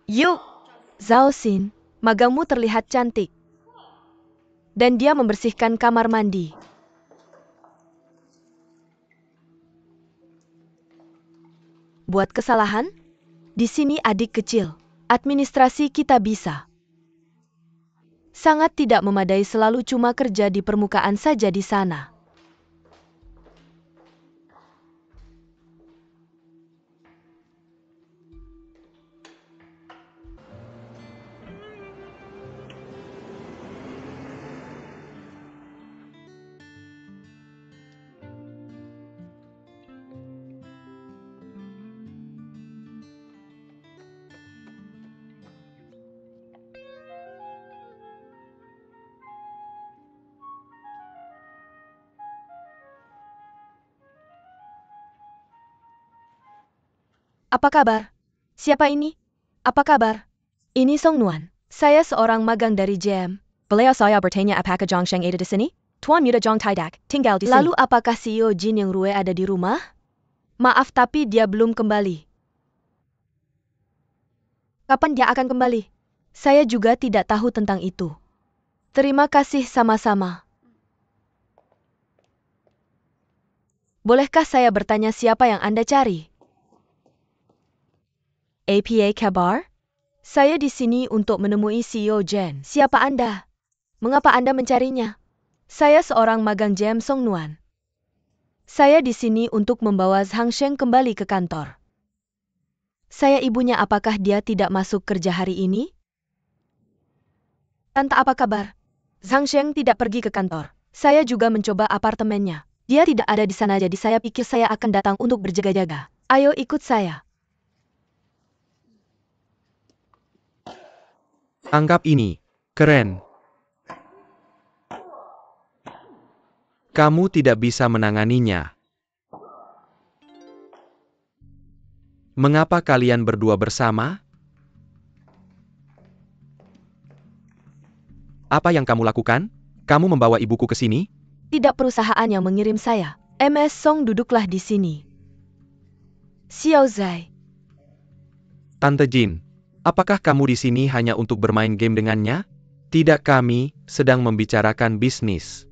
Yuk, Zhao Xin, magangmu terlihat cantik. Dan dia membersihkan kamar mandi. Buat kesalahan? Di sini adik kecil. Administrasi kita bisa. Sangat tidak memadai selalu cuma kerja di permukaan saja di sana. Apa kabar? Siapa ini? Apa kabar? Ini Song Nuan. Saya seorang magang dari JM. Boleh saya bertanya apakah Zhang Sheng ada di sini? Tuan Muda Zhang Tidak tinggal di sini. Lalu apakah CEO Jin Yang Rue ada di rumah? Maaf tapi dia belum kembali. Kapan dia akan kembali? Saya juga tidak tahu tentang itu. Terima kasih sama-sama. Bolehkah saya bertanya siapa yang Anda cari? APA kabar? Saya di sini untuk menemui CEO Jen. Siapa Anda? Mengapa Anda mencarinya? Saya seorang magang JM Song Nuan. Saya di sini untuk membawa Zhang Sheng kembali ke kantor. Saya ibunya, apakah dia tidak masuk kerja hari ini? Tante, apa kabar? Zhang Sheng tidak pergi ke kantor. Saya juga mencoba apartemennya. Dia tidak ada di sana, jadi saya pikir saya akan datang untuk berjaga-jaga. Ayo ikut saya. Anggap ini. Keren. Kamu tidak bisa menanganinya. Mengapa kalian berdua bersama? Apa yang kamu lakukan? Kamu membawa ibuku ke sini? Tidak, perusahaan yang mengirim saya. MS Song, duduklah di sini. Xiao Zai. Tante Jin, apakah kamu di sini hanya untuk bermain game dengannya? Tidak, kami sedang membicarakan bisnis.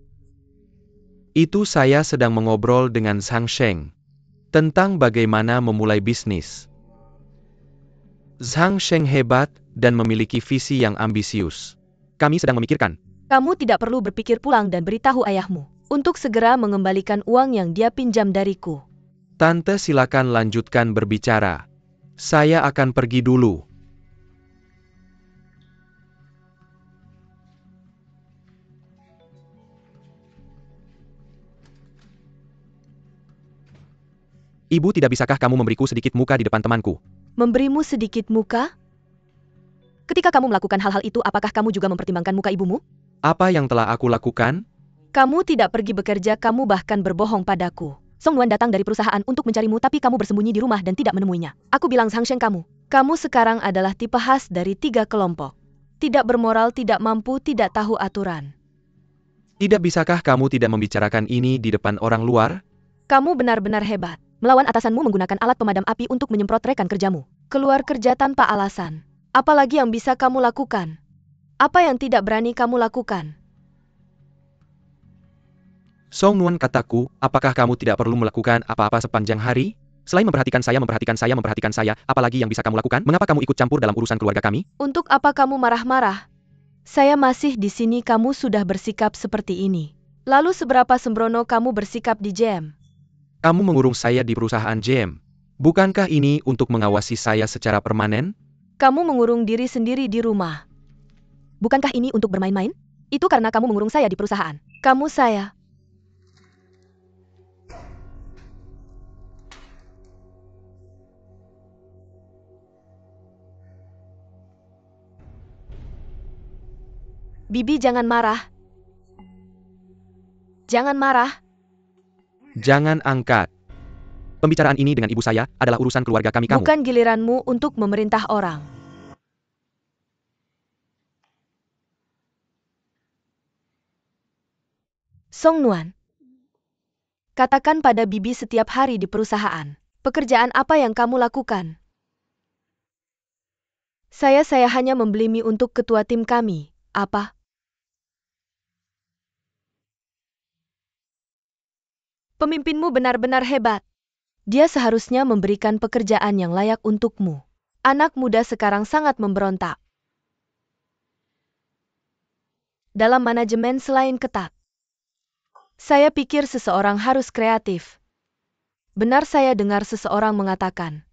Itu saya sedang mengobrol dengan Zhang Sheng tentang bagaimana memulai bisnis. Zhang Sheng hebat dan memiliki visi yang ambisius. Kami sedang memikirkan. Kamu tidak perlu berpikir pulang dan beritahu ayahmu untuk segera mengembalikan uang yang dia pinjam dariku. Tante, silakan lanjutkan berbicara. Saya akan pergi dulu. Ibu, tidak bisakah kamu memberiku sedikit muka di depan temanku? Memberimu sedikit muka? Ketika kamu melakukan hal-hal itu, apakah kamu juga mempertimbangkan muka ibumu? Apa yang telah aku lakukan? Kamu tidak pergi bekerja, kamu bahkan berbohong padaku. Song Nuan datang dari perusahaan untuk mencarimu, tapi kamu bersembunyi di rumah dan tidak menemuinya. Aku bilang Zhang Sheng kamu. Kamu sekarang adalah tipe khas dari 3 kelompok. Tidak bermoral, tidak mampu, tidak tahu aturan. Tidak bisakah kamu tidak membicarakan ini di depan orang luar? Kamu benar-benar hebat. Melawan atasanmu menggunakan alat pemadam api untuk menyemprot rekan kerjamu. Keluar kerja tanpa alasan. Apalagi yang bisa kamu lakukan? Apa yang tidak berani kamu lakukan? Song Nuan, kataku, apakah kamu tidak perlu melakukan apa-apa sepanjang hari? Selain memperhatikan saya, apalagi yang bisa kamu lakukan? Mengapa kamu ikut campur dalam urusan keluarga kami? Untuk apa kamu marah-marah? Saya masih di sini, kamu sudah bersikap seperti ini. Lalu seberapa sembrono kamu bersikap di JM? Kamu mengurung saya di perusahaan JM. Bukankah ini untuk mengawasi saya secara permanen? Kamu mengurung diri sendiri di rumah. Bukankah ini untuk bermain-main? Itu karena kamu mengurung saya di perusahaan. Kamu saya. Bibi, jangan marah. Jangan marah. Jangan angkat. Pembicaraan ini dengan ibu saya adalah urusan keluarga kami. Kamu. Bukan giliranmu untuk memerintah orang. Song Nuan. Katakan pada Bibi setiap hari di perusahaan. Pekerjaan apa yang kamu lakukan? Saya hanya membeli mie untuk ketua tim kami. Apa? Pemimpinmu benar-benar hebat. Dia seharusnya memberikan pekerjaan yang layak untukmu. Anak muda sekarang sangat memberontak. Dalam manajemen selain ketat. Saya pikir seseorang harus kreatif. Benar saya dengar seseorang mengatakan.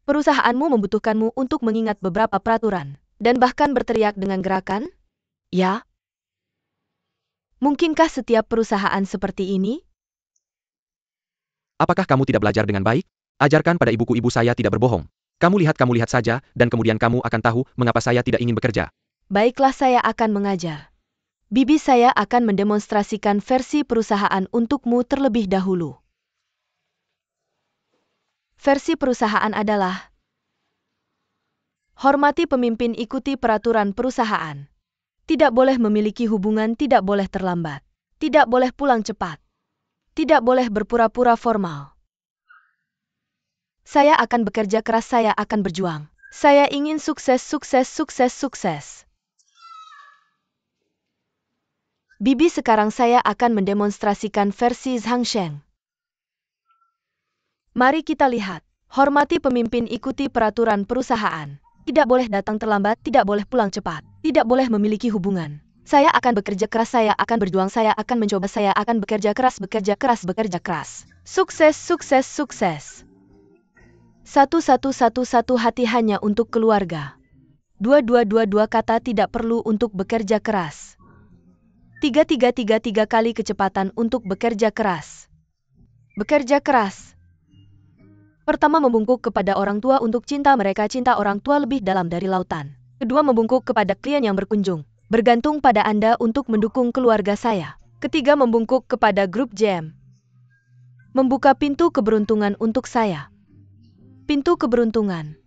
Perusahaanmu membutuhkanmu untuk mengingat beberapa peraturan, dan bahkan berteriak dengan gerakan? Ya? Mungkinkah setiap perusahaan seperti ini? Apakah kamu tidak belajar dengan baik? Ajarkan pada ibuku, ibu saya tidak berbohong. Kamu lihat saja, dan kemudian kamu akan tahu mengapa saya tidak ingin bekerja. Baiklah, saya akan mengajar. Bibi saya akan mendemonstrasikan versi perusahaan untukmu terlebih dahulu. Versi perusahaan adalah: hormati pemimpin, ikuti peraturan perusahaan. Tidak boleh memiliki hubungan, tidak boleh terlambat. Tidak boleh pulang cepat. Tidak boleh berpura-pura formal. Saya akan bekerja keras, saya akan berjuang. Saya ingin sukses, sukses, sukses, sukses. Bibi, sekarang saya akan mendemonstrasikan versi Zhang Sheng. Mari kita lihat. Hormati pemimpin, ikuti peraturan perusahaan. Tidak boleh datang terlambat, tidak boleh pulang cepat. Tidak boleh memiliki hubungan. Saya akan bekerja keras, saya akan berjuang, saya akan mencoba, saya akan bekerja keras, bekerja keras, bekerja keras. Sukses, sukses, sukses. 1 hati hanya untuk keluarga. 2 kata tidak perlu untuk bekerja keras. 3 kali kecepatan untuk bekerja keras. Bekerja keras. Pertama, membungkuk kepada orang tua untuk cinta mereka, cinta orang tua lebih dalam dari lautan. Kedua, membungkuk kepada klien yang berkunjung. Bergantung pada Anda untuk mendukung keluarga saya. Ketiga, membungkuk kepada grup jam. Membuka pintu keberuntungan untuk saya. Pintu keberuntungan.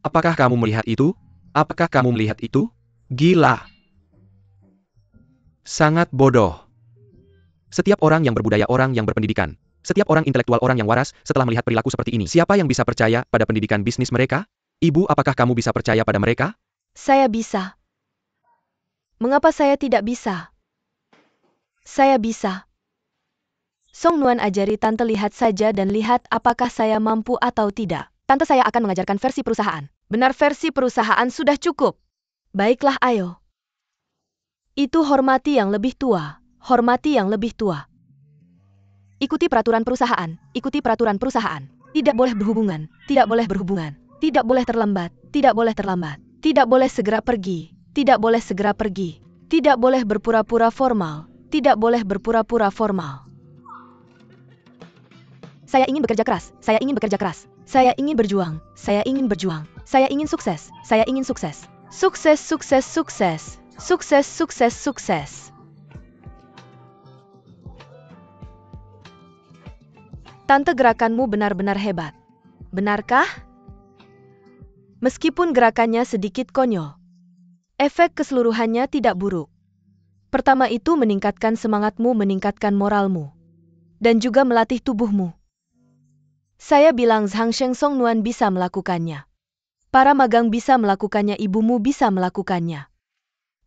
Apakah kamu melihat itu? Apakah kamu melihat itu? Gila. Sangat bodoh. Setiap orang yang berbudaya, orang yang berpendidikan, setiap orang intelektual, orang yang waras, setelah melihat perilaku seperti ini, siapa yang bisa percaya pada pendidikan bisnis mereka? Ibu, apakah kamu bisa percaya pada mereka? Saya bisa. Mengapa saya tidak bisa? Saya bisa. Song Nuan, ajari tante, lihat saja dan lihat apakah saya mampu atau tidak. Tante, saya akan mengajarkan versi perusahaan. Benar, versi perusahaan sudah cukup. Baiklah, ayo. Itu hormati yang lebih tua. Hormati yang lebih tua. Ikuti peraturan perusahaan. Ikuti peraturan perusahaan. Tidak boleh berhubungan. Tidak boleh berhubungan. Tidak boleh terlambat. Tidak boleh terlambat. Tidak boleh segera pergi. Tidak boleh segera pergi. Tidak boleh berpura-pura formal. Tidak boleh berpura-pura formal. Saya ingin bekerja keras. Saya ingin bekerja keras. Saya ingin berjuang. Saya ingin berjuang. Saya ingin sukses. Saya ingin sukses. Sukses, sukses, sukses. Sukses, sukses, sukses. Tante, gerakanmu benar-benar hebat. Benarkah? Meskipun gerakannya sedikit konyol, efek keseluruhannya tidak buruk. Pertama, itu meningkatkan semangatmu, meningkatkan moralmu, dan juga melatih tubuhmu. Saya bilang Zhang Sheng, Song Nuan bisa melakukannya. Para magang bisa melakukannya, ibumu bisa melakukannya.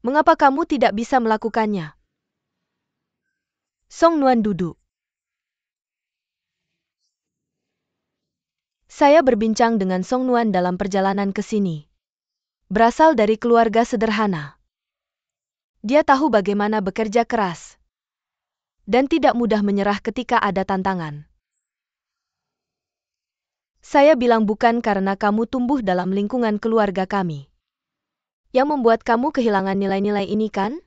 Mengapa kamu tidak bisa melakukannya? Song Nuan duduk. Saya berbincang dengan Song Nuan dalam perjalanan ke sini. Berasal dari keluarga sederhana. Dia tahu bagaimana bekerja keras. Dan tidak mudah menyerah ketika ada tantangan. Saya bilang bukan karena kamu tumbuh dalam lingkungan keluarga kami yang membuat kamu kehilangan nilai-nilai ini, kan?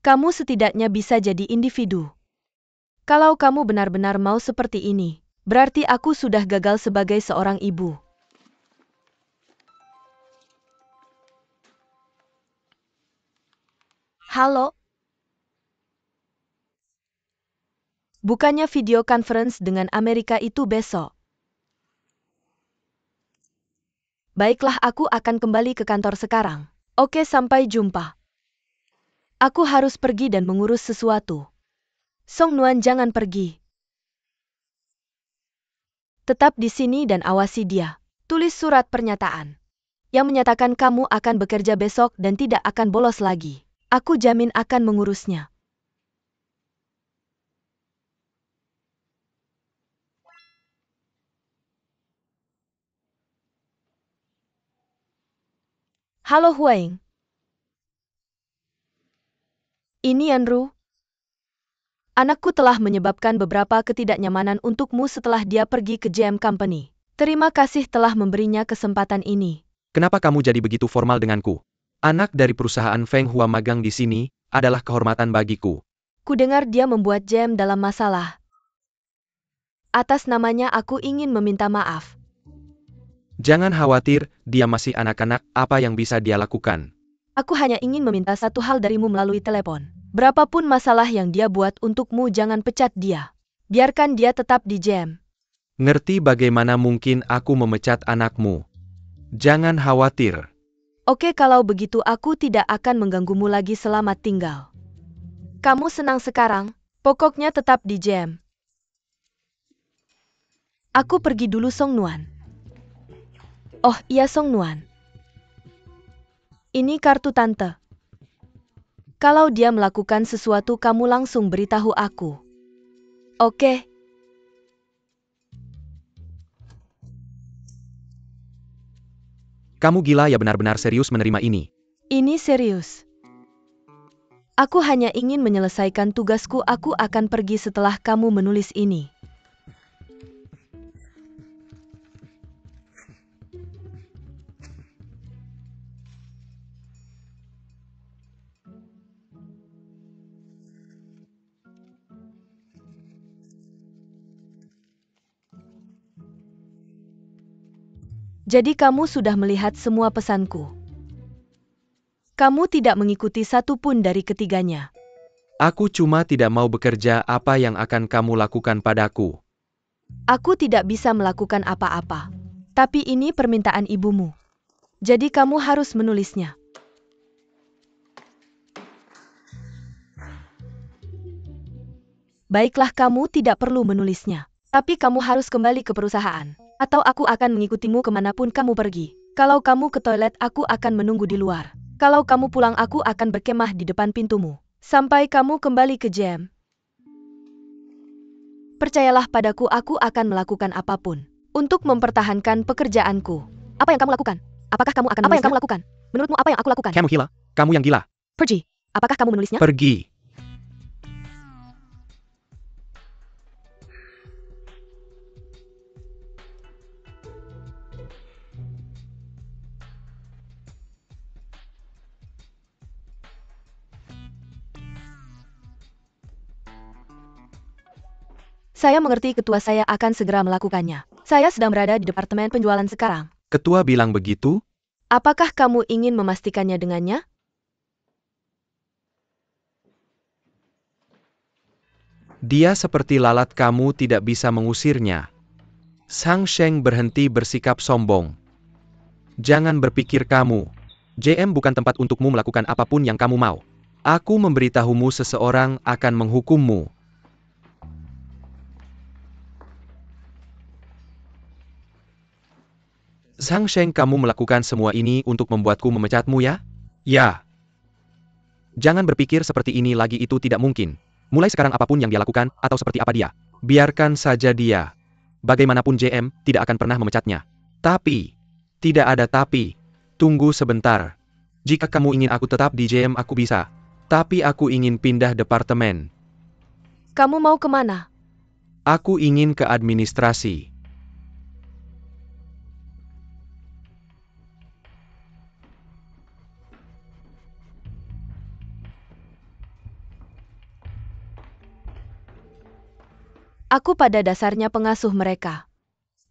Kamu setidaknya bisa jadi individu. Kalau kamu benar-benar mau seperti ini, berarti aku sudah gagal sebagai seorang ibu. Halo? Bukannya video conference dengan Amerika itu besok? Baiklah, aku akan kembali ke kantor sekarang. Oke, sampai jumpa. Aku harus pergi dan mengurus sesuatu. Song Nuan, jangan pergi. Tetap di sini dan awasi dia. Tulis surat pernyataan yang menyatakan kamu akan bekerja besok dan tidak akan bolos lagi. Aku jamin akan mengurusnya. Halo Huang. Ini Yanru. Anakku telah menyebabkan beberapa ketidaknyamanan untukmu setelah dia pergi ke GM Company. Terima kasih telah memberinya kesempatan ini. Kenapa kamu jadi begitu formal denganku? Anak dari perusahaan Feng Hua magang di sini adalah kehormatan bagiku. Ku dengar dia membuat jam dalam masalah. Atas namanya aku ingin meminta maaf. Jangan khawatir, dia masih anak-anak, apa yang bisa dia lakukan? Aku hanya ingin meminta satu hal darimu melalui telepon. Berapapun masalah yang dia buat untukmu, jangan pecat dia. Biarkan dia tetap di jam. Ngerti bagaimana mungkin aku memecat anakmu? Jangan khawatir. Oke, kalau begitu aku tidak akan mengganggumu lagi. Selamat tinggal. Kamu senang sekarang? Pokoknya tetap di jam. Aku pergi dulu Song Nuan. Oh iya Song Nuan. Ini kartu tante. Kalau dia melakukan sesuatu kamu langsung beritahu aku. Oke. Kamu gila ya, benar-benar serius menerima ini? Ini serius. Aku hanya ingin menyelesaikan tugasku. Aku akan pergi setelah kamu menulis ini. Jadi kamu sudah melihat semua pesanku. Kamu tidak mengikuti satu pun dari ketiganya. Aku cuma tidak mau bekerja. Apa yang akan kamu lakukan padaku? Aku tidak bisa melakukan apa-apa. Tapi ini permintaan ibumu. Jadi kamu harus menulisnya. Baiklah, kamu tidak perlu menulisnya. Tapi kamu harus kembali ke perusahaan. Atau aku akan mengikutimu kemanapun kamu pergi. Kalau kamu ke toilet, aku akan menunggu di luar. Kalau kamu pulang, aku akan berkemah di depan pintumu. Sampai kamu kembali ke jam. Percayalah padaku, aku akan melakukan apapun untuk mempertahankan pekerjaanku. Apa yang kamu lakukan? Apakah kamu akan menulisnya? Apa yang kamu lakukan? Menurutmu apa yang aku lakukan? Kamu gila? Kamu yang gila. Pergi. Apakah kamu menulisnya? Pergi. Saya mengerti, ketua. Saya akan segera melakukannya. Saya sedang berada di departemen penjualan sekarang. Ketua bilang begitu? Apakah kamu ingin memastikannya dengannya? Dia seperti lalat, kamu tidak bisa mengusirnya. Sang Sheng berhenti bersikap sombong. Jangan berpikir kamu. JM bukan tempat untukmu melakukan apapun yang kamu mau. Aku memberitahumu, seseorang akan menghukummu. Sang Sheng, kamu melakukan semua ini untuk membuatku memecatmu ya? Ya. Jangan berpikir seperti ini lagi, itu tidak mungkin. Mulai sekarang apapun yang dia lakukan, atau seperti apa dia, biarkan saja dia. Bagaimanapun JM tidak akan pernah memecatnya. Tapi, tidak ada tapi. Tunggu sebentar. Jika kamu ingin aku tetap di JM, aku bisa. Tapi aku ingin pindah departemen. Kamu mau kemana? Aku ingin ke administrasi. Aku pada dasarnya pengasuh mereka.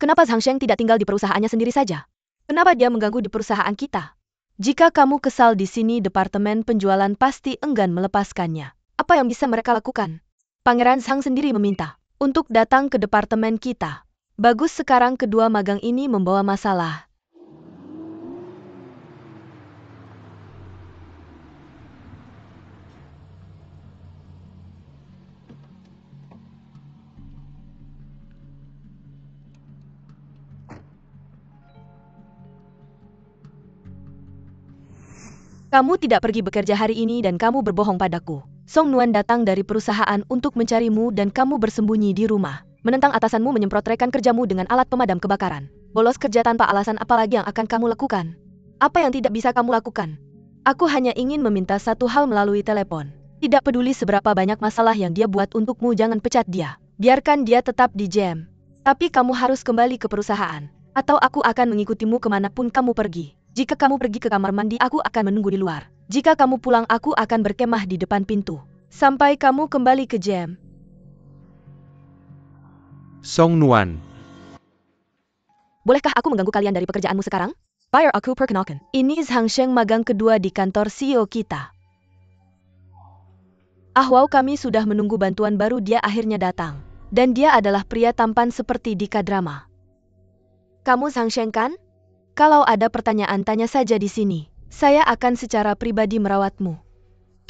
Kenapa Zhang Sheng tidak tinggal di perusahaannya sendiri saja? Kenapa dia mengganggu di perusahaan kita? Jika kamu kesal di sini, departemen penjualan pasti enggan melepaskannya. Apa yang bisa mereka lakukan? Pangeran Zhang sendiri meminta untuk datang ke departemen kita. Bagus, sekarang kedua magang ini membawa masalah. Kamu tidak pergi bekerja hari ini dan kamu berbohong padaku. Song Nuan datang dari perusahaan untuk mencarimu dan kamu bersembunyi di rumah. Menentang atasanmu menyemprot rekan kerjamu dengan alat pemadam kebakaran. Bolos kerja tanpa alasan apalagi yang akan kamu lakukan? Apa yang tidak bisa kamu lakukan? Aku hanya ingin meminta satu hal melalui telepon. Tidak peduli seberapa banyak masalah yang dia buat untukmu, jangan pecat dia. Biarkan dia tetap di jam. Tapi kamu harus kembali ke perusahaan. Atau aku akan mengikutimu kemanapun kamu pergi. Jika kamu pergi ke kamar mandi, aku akan menunggu di luar. Jika kamu pulang, aku akan berkemah di depan pintu. Sampai kamu kembali ke jam. Song Nuan. Bolehkah aku mengganggu kalian dari pekerjaanmu sekarang? Biar aku perkenalkan. Ini Zhang Sheng, magang kedua di kantor CEO kita. Wow, kami sudah menunggu bantuan baru, dia akhirnya datang. Dan dia adalah pria tampan seperti di K-drama. Kamu Zhang Sheng kan? Kalau ada pertanyaan, tanya saja di sini. Saya akan secara pribadi merawatmu.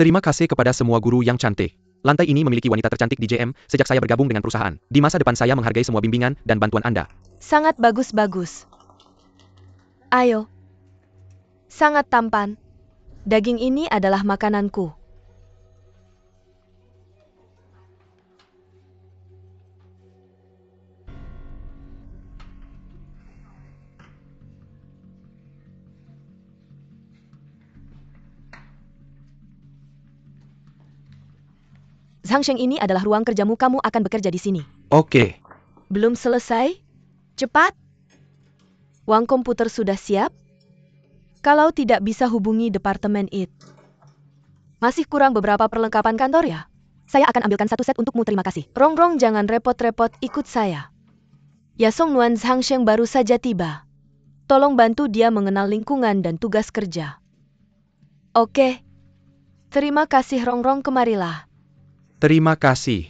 Terima kasih kepada semua guru yang cantik. Lantai ini memiliki wanita tercantik di JM sejak saya bergabung dengan perusahaan. Di masa depan saya menghargai semua bimbingan dan bantuan Anda. Sangat bagus-bagus. Ayo. Sangat tampan. Daging ini adalah makananku. Zhang Sheng, ini adalah ruang kerjamu, kamu akan bekerja di sini. Oke. Belum selesai? Cepat. Uang komputer sudah siap? Kalau tidak bisa hubungi Departemen IT. Masih kurang beberapa perlengkapan kantor ya? Saya akan ambilkan satu set untukmu, terima kasih. Rongrong, jangan repot-repot, ikut saya. Ya, Song Nuan. Zhang Sheng baru saja tiba. Tolong bantu dia mengenal lingkungan dan tugas kerja. Oke. Terima kasih Rongrong, kemarilah. Terima kasih.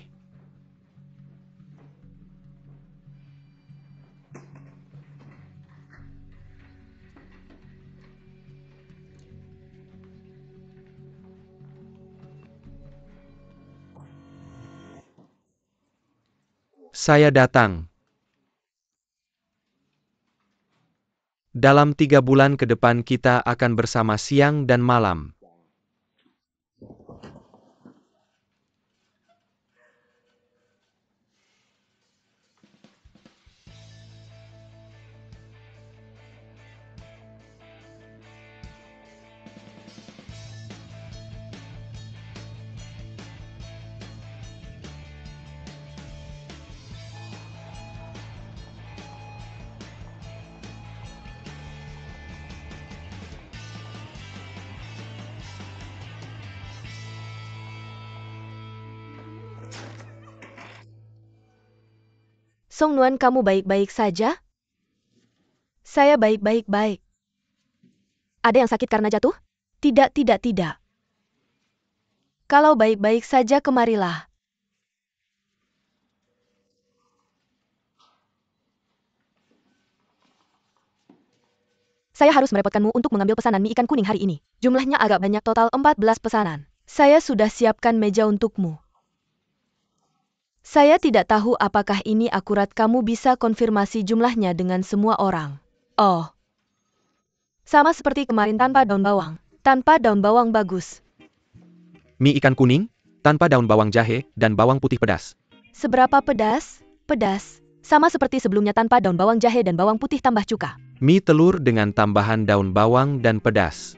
Saya datang. Dalam 3 bulan ke depan kita akan bersama siang dan malam. Song Nuan, kamu baik-baik saja? Saya baik-baik. Ada yang sakit karena jatuh? Tidak. Kalau baik-baik saja, kemarilah. Saya harus merepotkanmu untuk mengambil pesanan mie ikan kuning hari ini. Jumlahnya agak banyak, total 14 pesanan. Saya sudah siapkan meja untukmu. Saya tidak tahu apakah ini akurat, kamu bisa konfirmasi jumlahnya dengan semua orang. Oh. Sama seperti kemarin, tanpa daun bawang. Tanpa daun bawang bagus. Mie ikan kuning, tanpa daun bawang jahe, dan bawang putih pedas. Seberapa pedas? Pedas. Sama seperti sebelumnya, tanpa daun bawang jahe dan bawang putih tambah cuka. Mie telur dengan tambahan daun bawang dan pedas.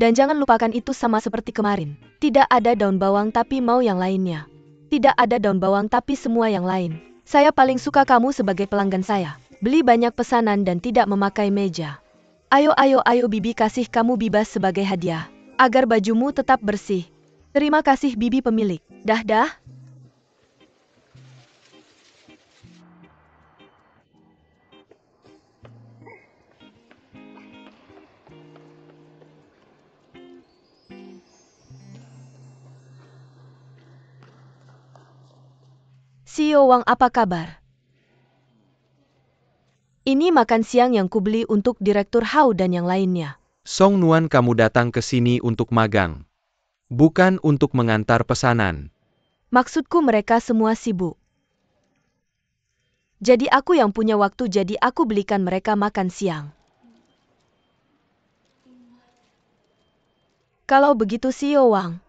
Dan jangan lupakan itu sama seperti kemarin. Tidak ada daun bawang tapi mau yang lainnya. Tidak ada daun bawang tapi semua yang lain. Saya paling suka kamu sebagai pelanggan saya. Beli banyak pesanan dan tidak memakai meja. Ayo Bibi, kasih kamu bibas sebagai hadiah. Agar bajumu tetap bersih. Terima kasih Bibi pemilik. Dah. CEO Wang, apa kabar? Ini makan siang yang kubeli untuk Direktur Hao dan yang lainnya. Song Nuan, kamu datang ke sini untuk magang. Bukan untuk mengantar pesanan. Maksudku mereka semua sibuk. Jadi aku yang punya waktu, jadi aku belikan mereka makan siang. Kalau begitu CEO Wang,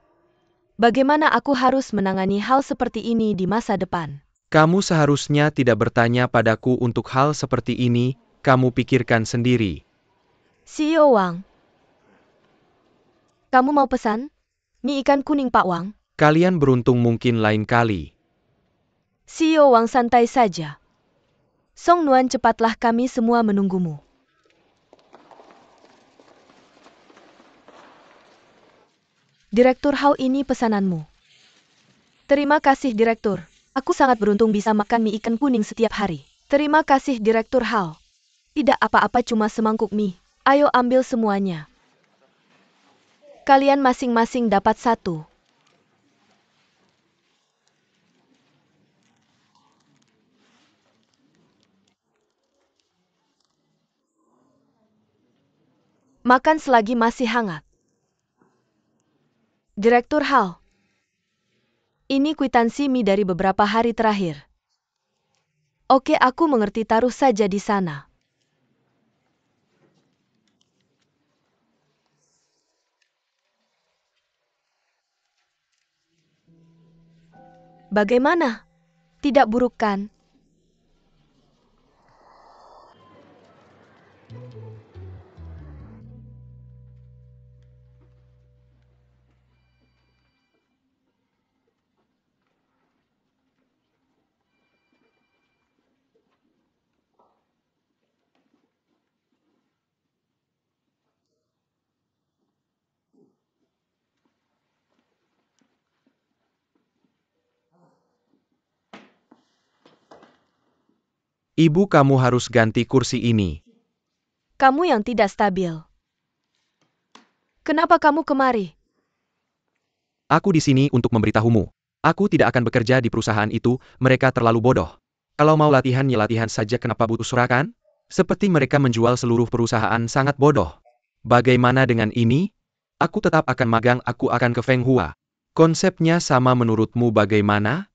bagaimana aku harus menangani hal seperti ini di masa depan? Kamu seharusnya tidak bertanya padaku untuk hal seperti ini, kamu pikirkan sendiri. CEO Wang, kamu mau pesan? Mie ikan kuning Pak Wang. Kalian beruntung mungkin lain kali. CEO Wang santai saja. Song Nuan, cepatlah, kami semua menunggumu. Direktur Hao, ini pesananmu. Terima kasih Direktur. Aku sangat beruntung bisa makan mie ikan kuning setiap hari. Terima kasih Direktur Hao. Tidak apa-apa, cuma semangkuk mie. Ayo ambil semuanya. Kalian masing-masing dapat satu. Makan selagi masih hangat. Direktur Hao. Ini kwitansi mie dari beberapa hari terakhir. Oke, aku mengerti, taruh saja di sana. Bagaimana? Tidak buruk kan? Ibu, kamu harus ganti kursi ini. Kamu yang tidak stabil. Kenapa kamu kemari? Aku di sini untuk memberitahumu. Aku tidak akan bekerja di perusahaan itu, mereka terlalu bodoh. Kalau mau latihan ya latihan saja, kenapa butuh surakan? Seperti mereka menjual seluruh perusahaan, sangat bodoh. Bagaimana dengan ini? Aku tetap akan magang, aku akan ke Feng Hua. Konsepnya sama, menurutmu bagaimana?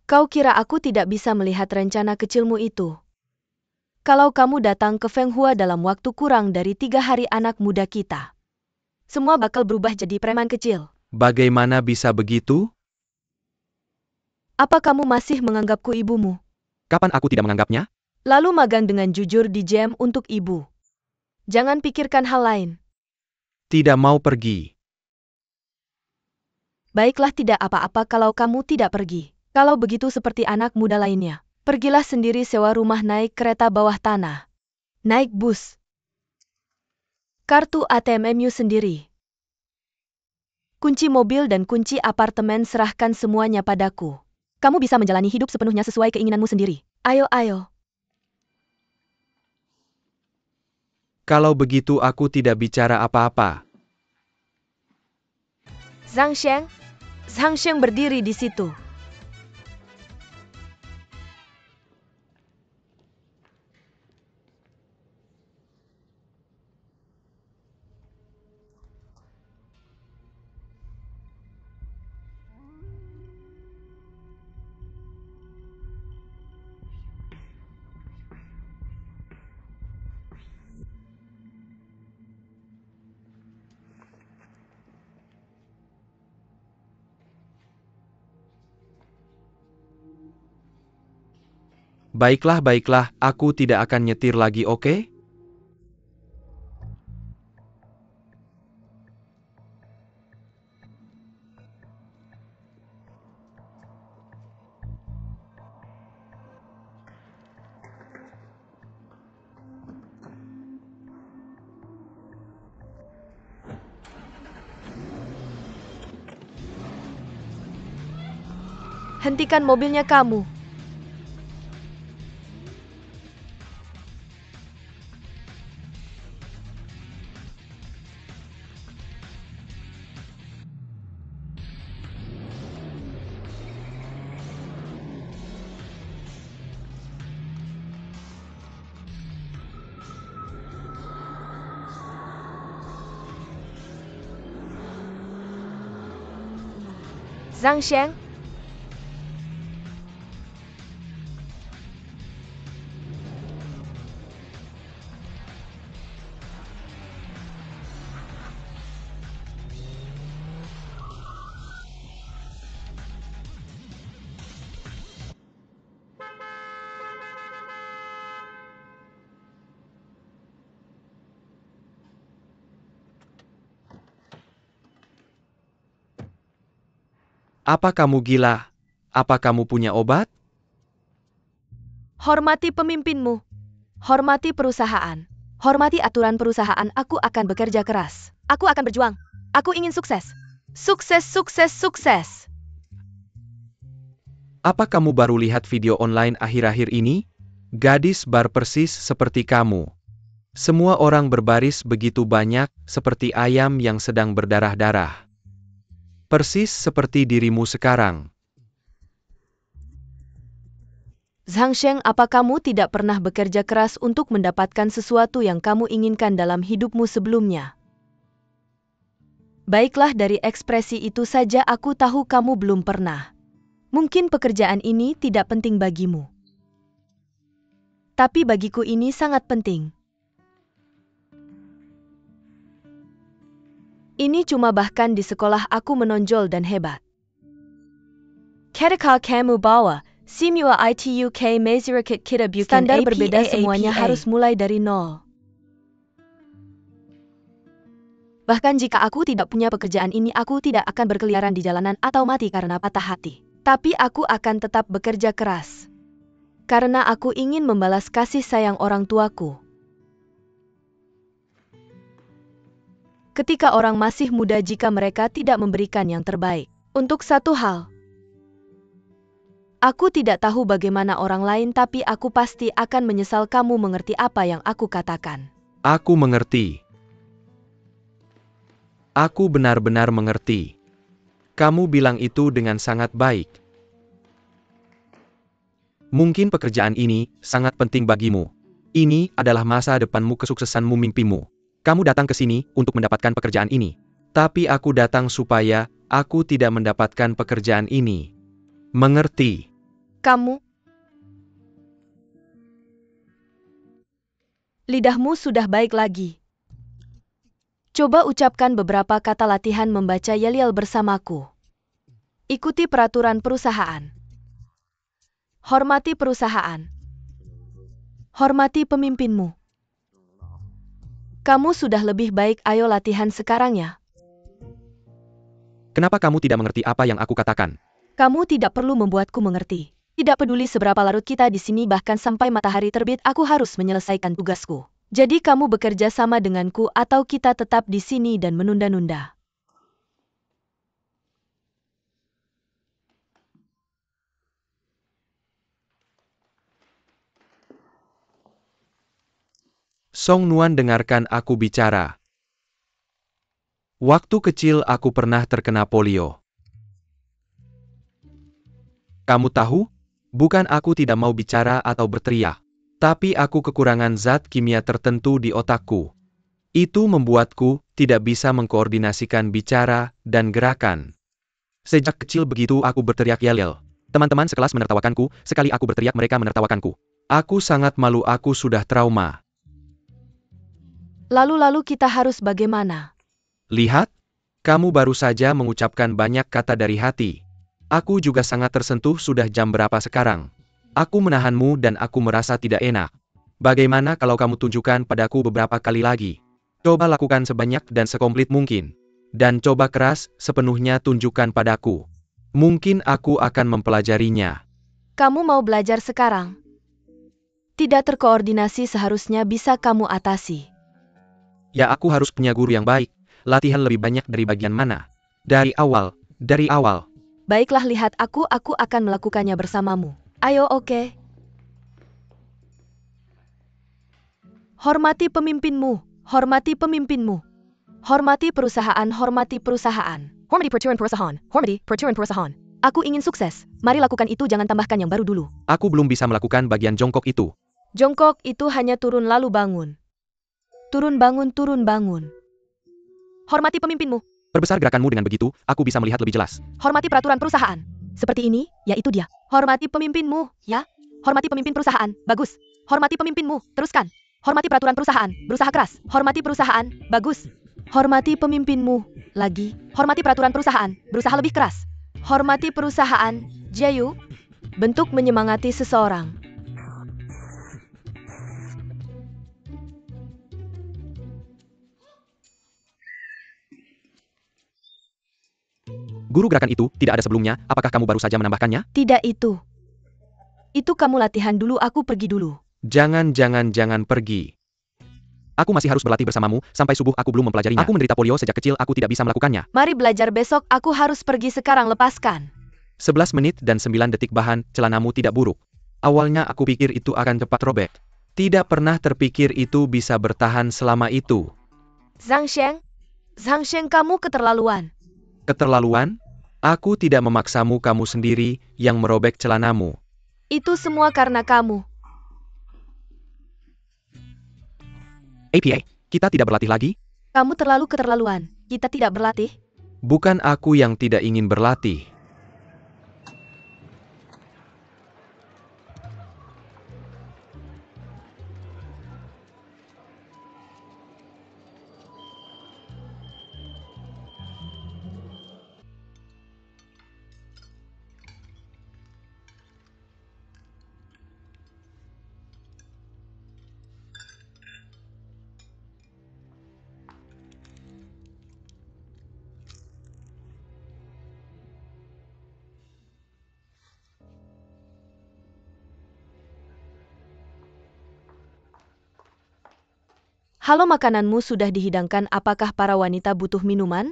Kau kira aku tidak bisa melihat rencana kecilmu itu? Kalau kamu datang ke Feng Hua dalam waktu kurang dari 3 hari, anak muda kita semua bakal berubah jadi preman kecil. Bagaimana bisa begitu? Apa kamu masih menganggapku ibumu? Kapan aku tidak menganggapnya? Lalu magang dengan jujur di GM untuk ibu. Jangan pikirkan hal lain. Tidak mau pergi. Baiklah, tidak apa-apa kalau kamu tidak pergi. Kalau begitu seperti anak muda lainnya, pergilah sendiri, sewa rumah, naik kereta bawah tanah, naik bus, kartu ATM-mu sendiri, kunci mobil dan kunci apartemen, serahkan semuanya padaku. Kamu bisa menjalani hidup sepenuhnya sesuai keinginanmu sendiri. Ayo, ayo. Kalau begitu aku tidak bicara apa-apa. Zhang Sheng berdiri di situ. Baiklah, baiklah, aku tidak akan nyetir lagi, oke? Hentikan mobilnya kamu. Zhang Sheng. Apa kamu gila? Apa kamu punya obat? Hormati pemimpinmu. Hormati perusahaan. Hormati aturan perusahaan. Aku akan bekerja keras. Aku akan berjuang. Aku ingin sukses. Sukses, sukses, sukses. Apa kamu baru lihat video online akhir-akhir ini? Gadis bar persis seperti kamu. Semua orang berbaris begitu banyak, seperti ayam yang sedang berdarah-darah. Persis seperti dirimu sekarang. Zhang Sheng, apa kamu tidak pernah bekerja keras untuk mendapatkan sesuatu yang kamu inginkan dalam hidupmu sebelumnya? Baiklah, dari ekspresi itu saja aku tahu kamu belum pernah. Mungkin pekerjaan ini tidak penting bagimu. Tapi bagiku ini sangat penting. Ini cuma bahkan di sekolah aku menonjol dan hebat. Ketika kamu bawa Simua ITUK Masyarakat kita bukan standar berbeda, semuanya harus mulai dari nol. Bahkan jika aku tidak punya pekerjaan ini, aku tidak akan berkeliaran di jalanan atau mati karena patah hati. Tapi aku akan tetap bekerja keras. Karena aku ingin membalas kasih sayang orang tuaku. Ketika orang masih muda, jika mereka tidak memberikan yang terbaik untuk satu hal, aku tidak tahu bagaimana orang lain, tapi aku pasti akan menyesal. Kamu mengerti apa yang aku katakan? Aku mengerti. Aku benar-benar mengerti. Kamu bilang itu dengan sangat baik. Mungkin pekerjaan ini sangat penting bagimu. Ini adalah masa depanmu, kesuksesanmu, mimpimu. Kamu datang ke sini untuk mendapatkan pekerjaan ini. Tapi aku datang supaya aku tidak mendapatkan pekerjaan ini. Mengerti? Kamu? Lidahmu sudah baik lagi. Coba ucapkan beberapa kata latihan membaca yel-yel bersamaku. Ikuti peraturan perusahaan. Hormati perusahaan. Hormati pemimpinmu. Kamu sudah lebih baik, ayo latihan sekarang ya. Kenapa kamu tidak mengerti apa yang aku katakan? Kamu tidak perlu membuatku mengerti. Tidak peduli seberapa larut kita di sini, bahkan sampai matahari terbit, aku harus menyelesaikan tugasku. Jadi kamu bekerja sama denganku atau kita tetap di sini dan menunda-nunda. Song Nuan, dengarkan aku bicara. Waktu kecil aku pernah terkena polio. Kamu tahu? Bukan aku tidak mau bicara atau berteriak. Tapi aku kekurangan zat kimia tertentu di otakku. Itu membuatku tidak bisa mengkoordinasikan bicara dan gerakan. Sejak kecil begitu aku berteriak yel-yel. Teman-teman sekelas menertawakanku, sekali aku berteriak mereka menertawakanku. Aku sangat malu, aku sudah trauma. Lalu kita harus bagaimana? Lihat, kamu baru saja mengucapkan banyak kata dari hati. Aku juga sangat tersentuh. Sudah jam berapa sekarang? Aku menahanmu dan aku merasa tidak enak. Bagaimana kalau kamu tunjukkan padaku beberapa kali lagi? Coba lakukan sebanyak dan sekomplit mungkin. Dan coba keras, sepenuhnya tunjukkan padaku. Mungkin aku akan mempelajarinya. Kamu mau belajar sekarang? Tidak terkoordinasi seharusnya bisa kamu atasi. Ya, aku harus punya guru yang baik. Latihan lebih banyak dari bagian mana? Dari awal. Baiklah, lihat aku akan melakukannya bersamamu. Ayo, oke. Hormati pemimpinmu. Hormati pemimpinmu. Hormati perusahaan. Hormati perusahaan. Hormati peraturan perusahaan. Hormati peraturan perusahaan. Aku ingin sukses. Mari lakukan itu, jangan tambahkan yang baru dulu. Aku belum bisa melakukan bagian jongkok itu. Jongkok itu hanya turun lalu bangun. Turun bangun, turun bangun. Hormati pemimpinmu. Perbesar gerakanmu, dengan begitu, aku bisa melihat lebih jelas. Hormati peraturan perusahaan. Seperti ini, ya itu dia. Hormati pemimpinmu, ya. Hormati pemimpin perusahaan, bagus. Hormati pemimpinmu, teruskan. Hormati peraturan perusahaan, berusaha keras. Hormati perusahaan, bagus. Hormati pemimpinmu, lagi. Hormati peraturan perusahaan, berusaha lebih keras. Hormati perusahaan, Jayu. Bentuk menyemangati seseorang. Guru gerakan itu tidak ada sebelumnya, apakah kamu baru saja menambahkannya? Tidak itu. Itu kamu latihan dulu, aku pergi dulu. Jangan pergi. Aku masih harus berlatih bersamamu, sampai subuh aku belum mempelajarinya. Aku menderita polio sejak kecil, aku tidak bisa melakukannya. Mari belajar besok, aku harus pergi sekarang, lepaskan. 11 menit dan 9 detik bahan, celanamu tidak buruk. Awalnya aku pikir itu akan cepat robek. Tidak pernah terpikir itu bisa bertahan selama itu. Zhang Sheng, kamu keterlaluan. Keterlaluan? Aku tidak memaksamu, kamu sendiri yang merobek celanamu. Itu semua karena kamu. APA, kita tidak berlatih lagi? Kamu terlalu keterlaluan. Kita tidak berlatih? Bukan aku yang tidak ingin berlatih. Halo, makananmu sudah dihidangkan, apakah para wanita butuh minuman?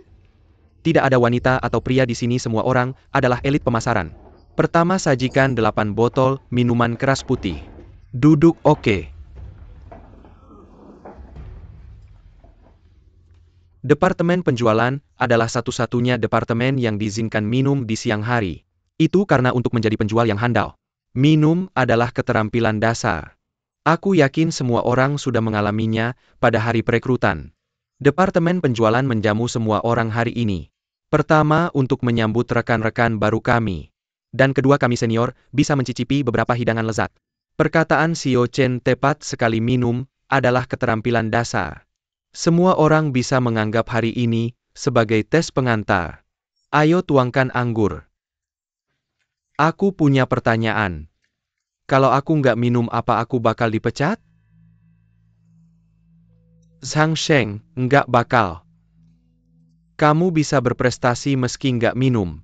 Tidak ada wanita atau pria di sini, semua orang adalah elit pemasaran. Pertama sajikan 8 botol minuman keras putih. Duduk oke. Departemen penjualan adalah satu-satunya departemen yang diizinkan minum di siang hari. Itu karena untuk menjadi penjual yang handal. Minum adalah keterampilan dasar. Aku yakin semua orang sudah mengalaminya pada hari perekrutan. Departemen penjualan menjamu semua orang hari ini. Pertama, untuk menyambut rekan-rekan baru kami. Dan kedua, kami senior bisa mencicipi beberapa hidangan lezat. Perkataan Xiao Chen tepat sekali, minum adalah keterampilan dasar. Semua orang bisa menganggap hari ini sebagai tes pengantar. Ayo tuangkan anggur. Aku punya pertanyaan. Kalau aku nggak minum, apa aku bakal dipecat? Zhang Sheng, nggak bakal. Kamu bisa berprestasi meski nggak minum.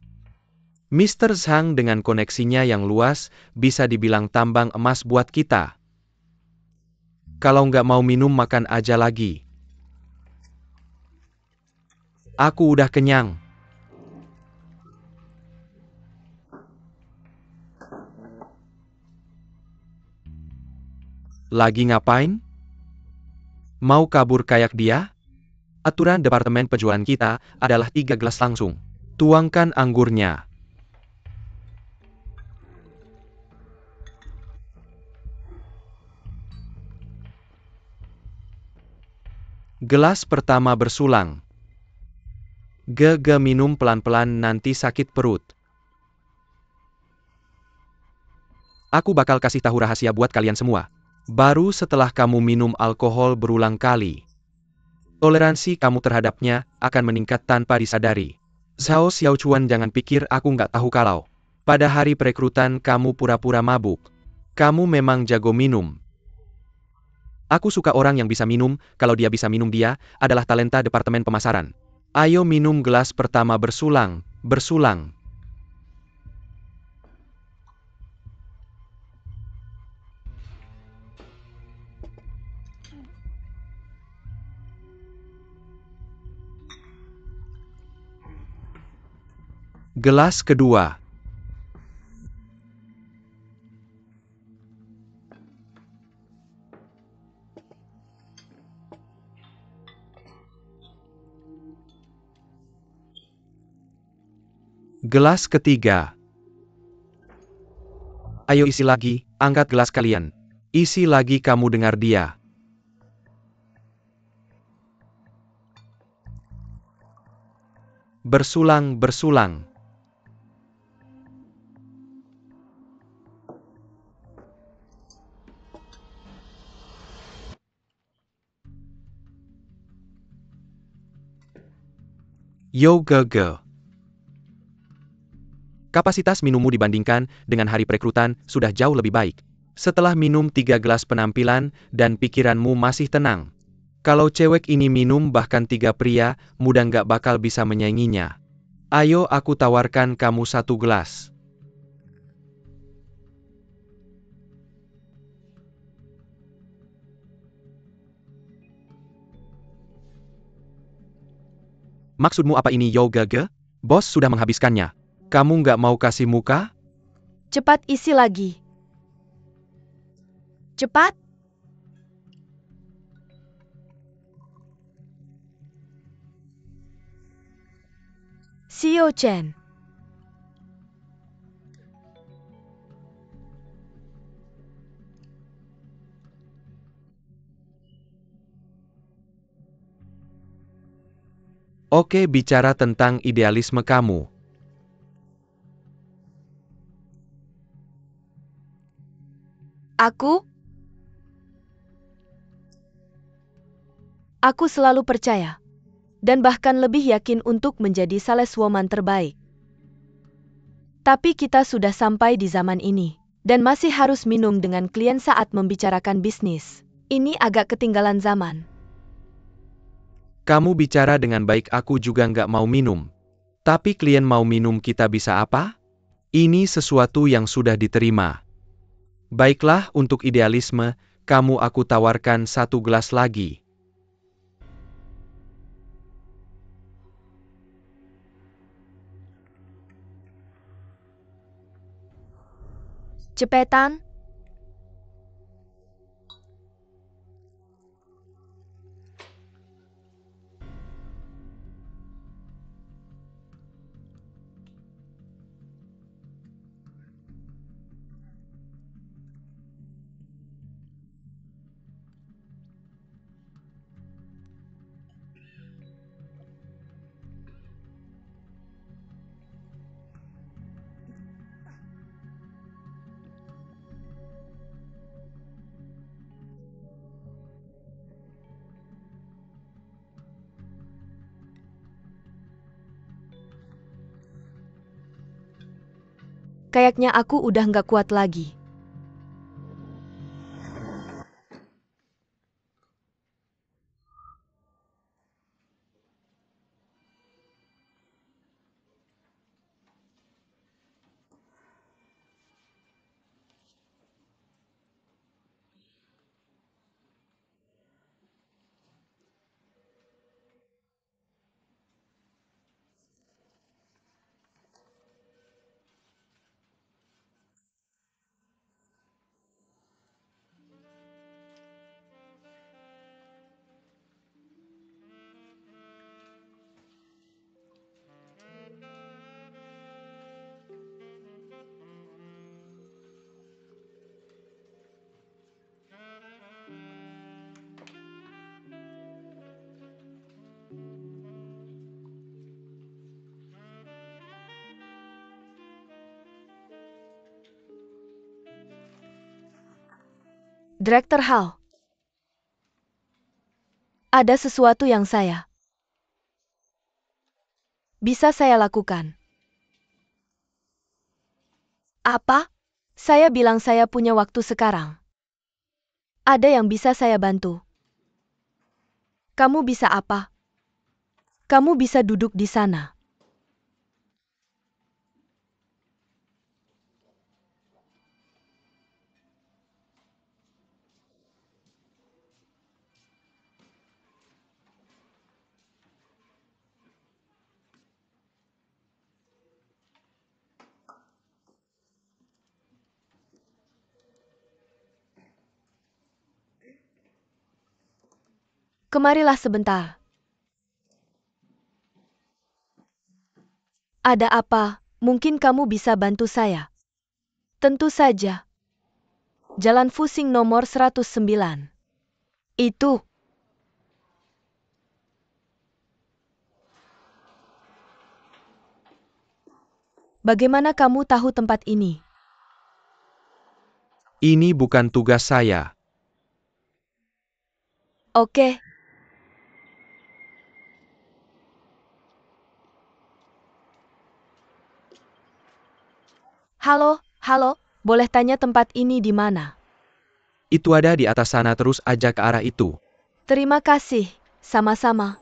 Mr. Zhang dengan koneksinya yang luas, bisa dibilang tambang emas buat kita. Kalau nggak mau minum, makan aja lagi. Aku udah kenyang. Lagi ngapain? Mau kabur kayak dia? Aturan departemen penjualan kita adalah 3 gelas langsung. Tuangkan anggurnya. Gelas pertama bersulang. Minum pelan-pelan, nanti sakit perut. Aku bakal kasih tahu rahasia buat kalian semua. Baru setelah kamu minum alkohol berulang kali, toleransi kamu terhadapnya akan meningkat tanpa disadari. Zhao Xiaochuan, jangan pikir aku nggak tahu kalau pada hari perekrutan kamu pura-pura mabuk. Kamu memang jago minum. Aku suka orang yang bisa minum, kalau dia bisa minum dia adalah talenta departemen pemasaran. Ayo minum, gelas pertama bersulang. Gelas kedua. Gelas ketiga. Ayo isi lagi, angkat gelas kalian. Isi lagi, kamu dengar dia. Bersulang. Yo ge. Kapasitas minummu dibandingkan dengan hari perekrutan sudah jauh lebih baik. Setelah minum 3 gelas penampilan dan pikiranmu masih tenang. Kalau cewek ini minum bahkan 3 pria, mudah nggak bakal bisa menyainginya. Ayo aku tawarkan kamu satu gelas. Maksudmu apa ini Yoga Ge? Bos sudah menghabiskannya. Kamu nggak mau kasih muka? Cepat isi lagi. Cepat. CEO Chen. Oke, bicara tentang idealisme kamu. Aku selalu percaya. Dan bahkan lebih yakin untuk menjadi saleswoman terbaik. Tapi kita sudah sampai di zaman ini. Dan masih harus minum dengan klien saat membicarakan bisnis. Ini agak ketinggalan zaman. Kamu bicara dengan baik, aku juga nggak mau minum. Tapi klien mau minum, kita bisa apa? Ini sesuatu yang sudah diterima. Baiklah, untuk idealisme, kamu aku tawarkan satu gelas lagi. Cepetan. Kayaknya aku udah nggak kuat lagi. Direktur Hao. Ada sesuatu yang bisa saya lakukan. Apa? Saya bilang saya punya waktu sekarang. Ada yang bisa saya bantu. Kamu bisa apa? Kamu bisa duduk di sana. Kemarilah sebentar. Ada apa? Mungkin kamu bisa bantu saya. Tentu saja. Jalan Fusing nomor 109. Itu. Bagaimana kamu tahu tempat ini? Ini bukan tugas saya. Oke. Halo, boleh tanya tempat ini di mana? Itu ada di atas sana, terus aja ke arah itu. Terima kasih, sama-sama.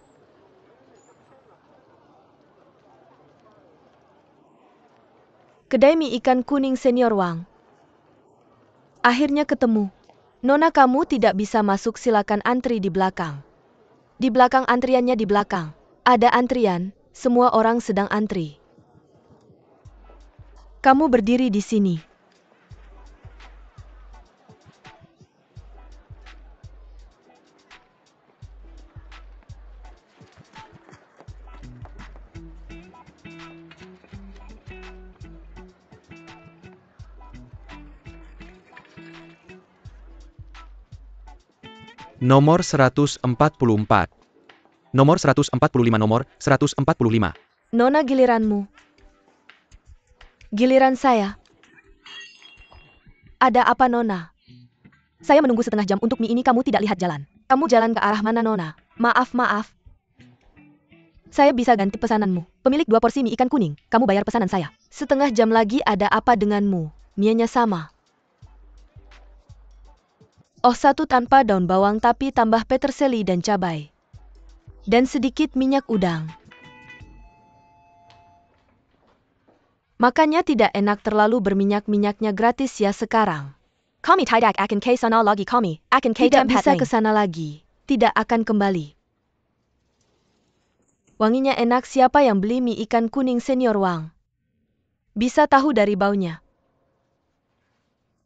Kedai mie ikan kuning senior Wang. Akhirnya ketemu. Nona, kamu tidak bisa masuk, silakan antri di belakang. Di belakang, antriannya di belakang. Ada antrian, semua orang sedang antri. Kamu berdiri di sini. Nomor 144. Nomor 145. Nomor 145. Nona, giliranmu. Giliran saya. Ada apa, Nona? Saya menunggu setengah jam untuk mie ini, kamu tidak lihat jalan. Kamu jalan ke arah mana, Nona? Maaf. Saya bisa ganti pesananmu. Pemilik 2 porsi mie ikan kuning, kamu bayar pesanan saya. Setengah jam lagi, ada apa denganmu? Mienya sama. Oh, satu tanpa daun bawang tapi tambah peterseli dan cabai. Dan sedikit minyak udang. Makanya tidak enak terlalu berminyak-minyaknya, gratis ya sekarang. Kami tidak akan ke sana lagi, kami akan ke Tidak tempat bisa lain. ke sana lagi. Tidak akan kembali. Wanginya enak, siapa yang beli mie ikan kuning senior Wang? Bisa tahu dari baunya.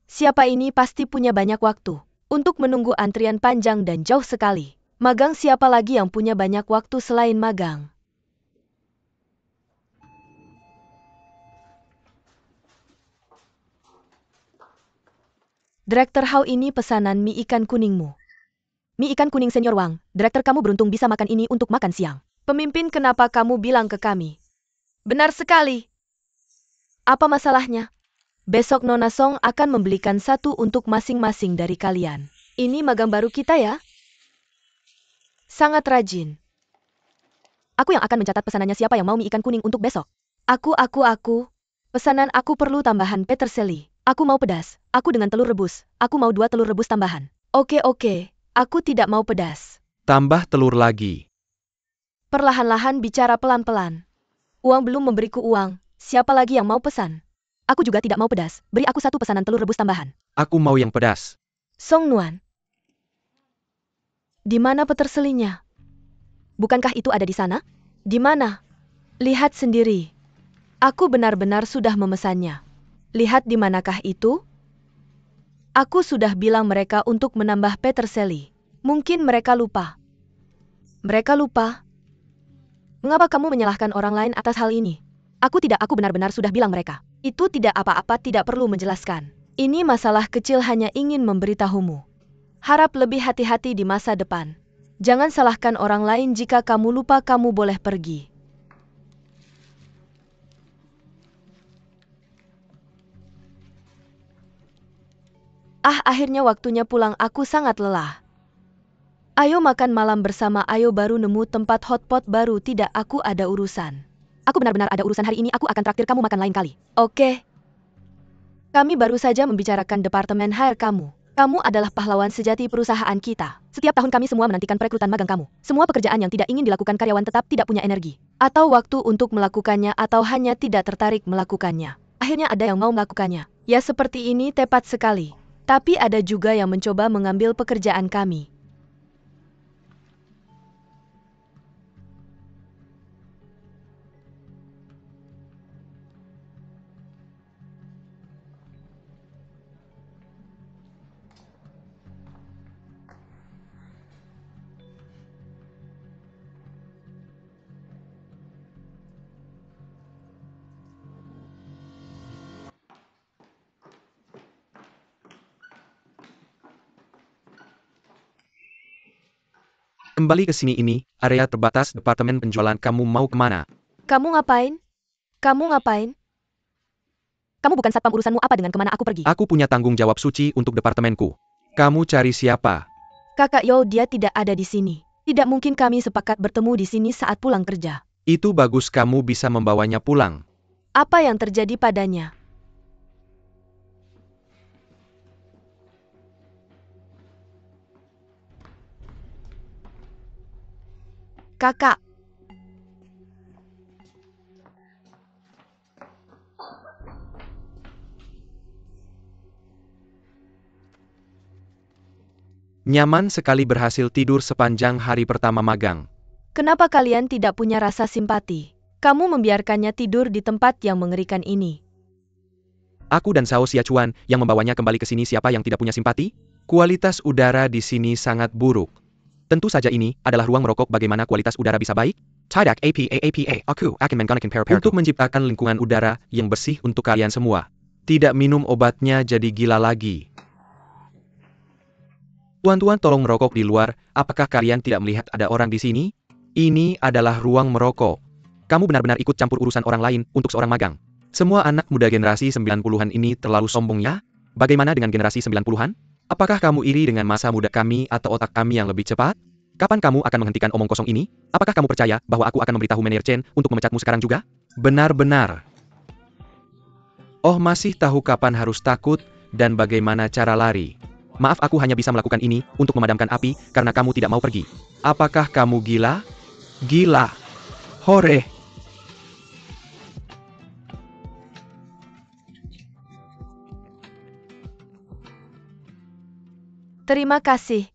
Siapa ini pasti punya banyak waktu untuk menunggu antrian panjang dan jauh sekali. Magang, siapa lagi yang punya banyak waktu selain magang? Direktur Hao, ini pesanan mie ikan kuningmu. Mie ikan kuning senior Wang, direktur kamu beruntung bisa makan ini untuk makan siang. Pemimpin, kenapa kamu bilang ke kami? Benar sekali. Apa masalahnya? Besok Nona Song akan membelikan satu untuk masing-masing dari kalian. Ini magang baru kita ya? Sangat rajin. Aku yang akan mencatat pesanannya, siapa yang mau mie ikan kuning untuk besok. Aku. Pesanan aku perlu tambahan peterseli. Aku mau pedas, aku dengan telur rebus. Aku mau 2 telur rebus tambahan. Oke. Aku tidak mau pedas. Tambah telur lagi. Perlahan-lahan bicara, pelan-pelan. Uang belum memberiku uang. Siapa lagi yang mau pesan? Aku juga tidak mau pedas, beri aku 1 pesanan telur rebus tambahan. Aku mau yang pedas. Song Nuan. Di mana peterselinya? Bukankah itu ada di sana? Di mana? Lihat sendiri. Aku benar-benar sudah memesannya. Lihat di manakah itu? Aku sudah bilang mereka untuk menambah peterseli. Mungkin mereka lupa. Mereka lupa? Mengapa kamu menyalahkan orang lain atas hal ini? Aku benar-benar sudah bilang mereka. Itu tidak apa-apa, tidak perlu menjelaskan. Ini masalah kecil, hanya ingin memberitahumu. Harap lebih hati-hati di masa depan. Jangan salahkan orang lain, jika kamu lupa kamu boleh pergi. Akhirnya waktunya pulang, aku sangat lelah. Ayo makan malam bersama, ayo, baru nemu tempat hotpot baru. Tidak, aku ada urusan. Aku benar-benar ada urusan hari ini, aku akan traktir kamu makan lain kali. Oke. Kami baru saja membicarakan departemen HR kamu. Kamu adalah pahlawan sejati perusahaan kita. Setiap tahun kami semua menantikan perekrutan magang kamu. Semua pekerjaan yang tidak ingin dilakukan karyawan tetap tidak punya energi. Atau waktu untuk melakukannya, atau hanya tidak tertarik melakukannya. Akhirnya ada yang mau melakukannya. Ya, seperti ini tepat sekali. Tapi ada juga yang mencoba mengambil pekerjaan kami. Kembali ke sini, ini area terbatas departemen penjualan. Kamu mau kemana? Kamu ngapain? Kamu ngapain? Kamu bukan satpam, urusanmu apa dengan kemana aku pergi? Aku punya tanggung jawab suci untuk departemenku. Kamu cari siapa? Kakak Yo, dia tidak ada di sini. Tidak mungkin kami sepakat bertemu di sini saat pulang kerja. Itu bagus, kamu bisa membawanya pulang. Apa yang terjadi padanya? Kakak. Nyaman sekali berhasil tidur sepanjang hari pertama magang. Kenapa kalian tidak punya rasa simpati? Kamu membiarkannya tidur di tempat yang mengerikan ini. Aku dan Sao Xiachuan yang membawanya kembali ke sini, siapa yang tidak punya simpati? Kualitas udara di sini sangat buruk. Tentu saja ini adalah ruang merokok. Bagaimana kualitas udara bisa baik? Tidak apa, aku akan menggunakan pair-pair untuk menciptakan lingkungan udara yang bersih untuk kalian semua. Tidak minum obatnya jadi gila lagi. Tuan-tuan, tolong merokok di luar. Apakah kalian tidak melihat ada orang di sini? Ini adalah ruang merokok. Kamu benar-benar ikut campur urusan orang lain untuk seorang magang. Semua anak muda generasi 90-an ini terlalu sombong ya? Bagaimana dengan generasi 90-an? Apakah kamu iri dengan masa muda kami atau otak kami yang lebih cepat? Kapan kamu akan menghentikan omong kosong ini? Apakah kamu percaya bahwa aku akan memberitahu Manajer Chen untuk memecatmu sekarang juga? Benar-benar. Oh, masih tahu kapan harus takut dan bagaimana cara lari. Maaf, aku hanya bisa melakukan ini untuk memadamkan api karena kamu tidak mau pergi. Apakah kamu gila? Gila. Hore. Terima kasih.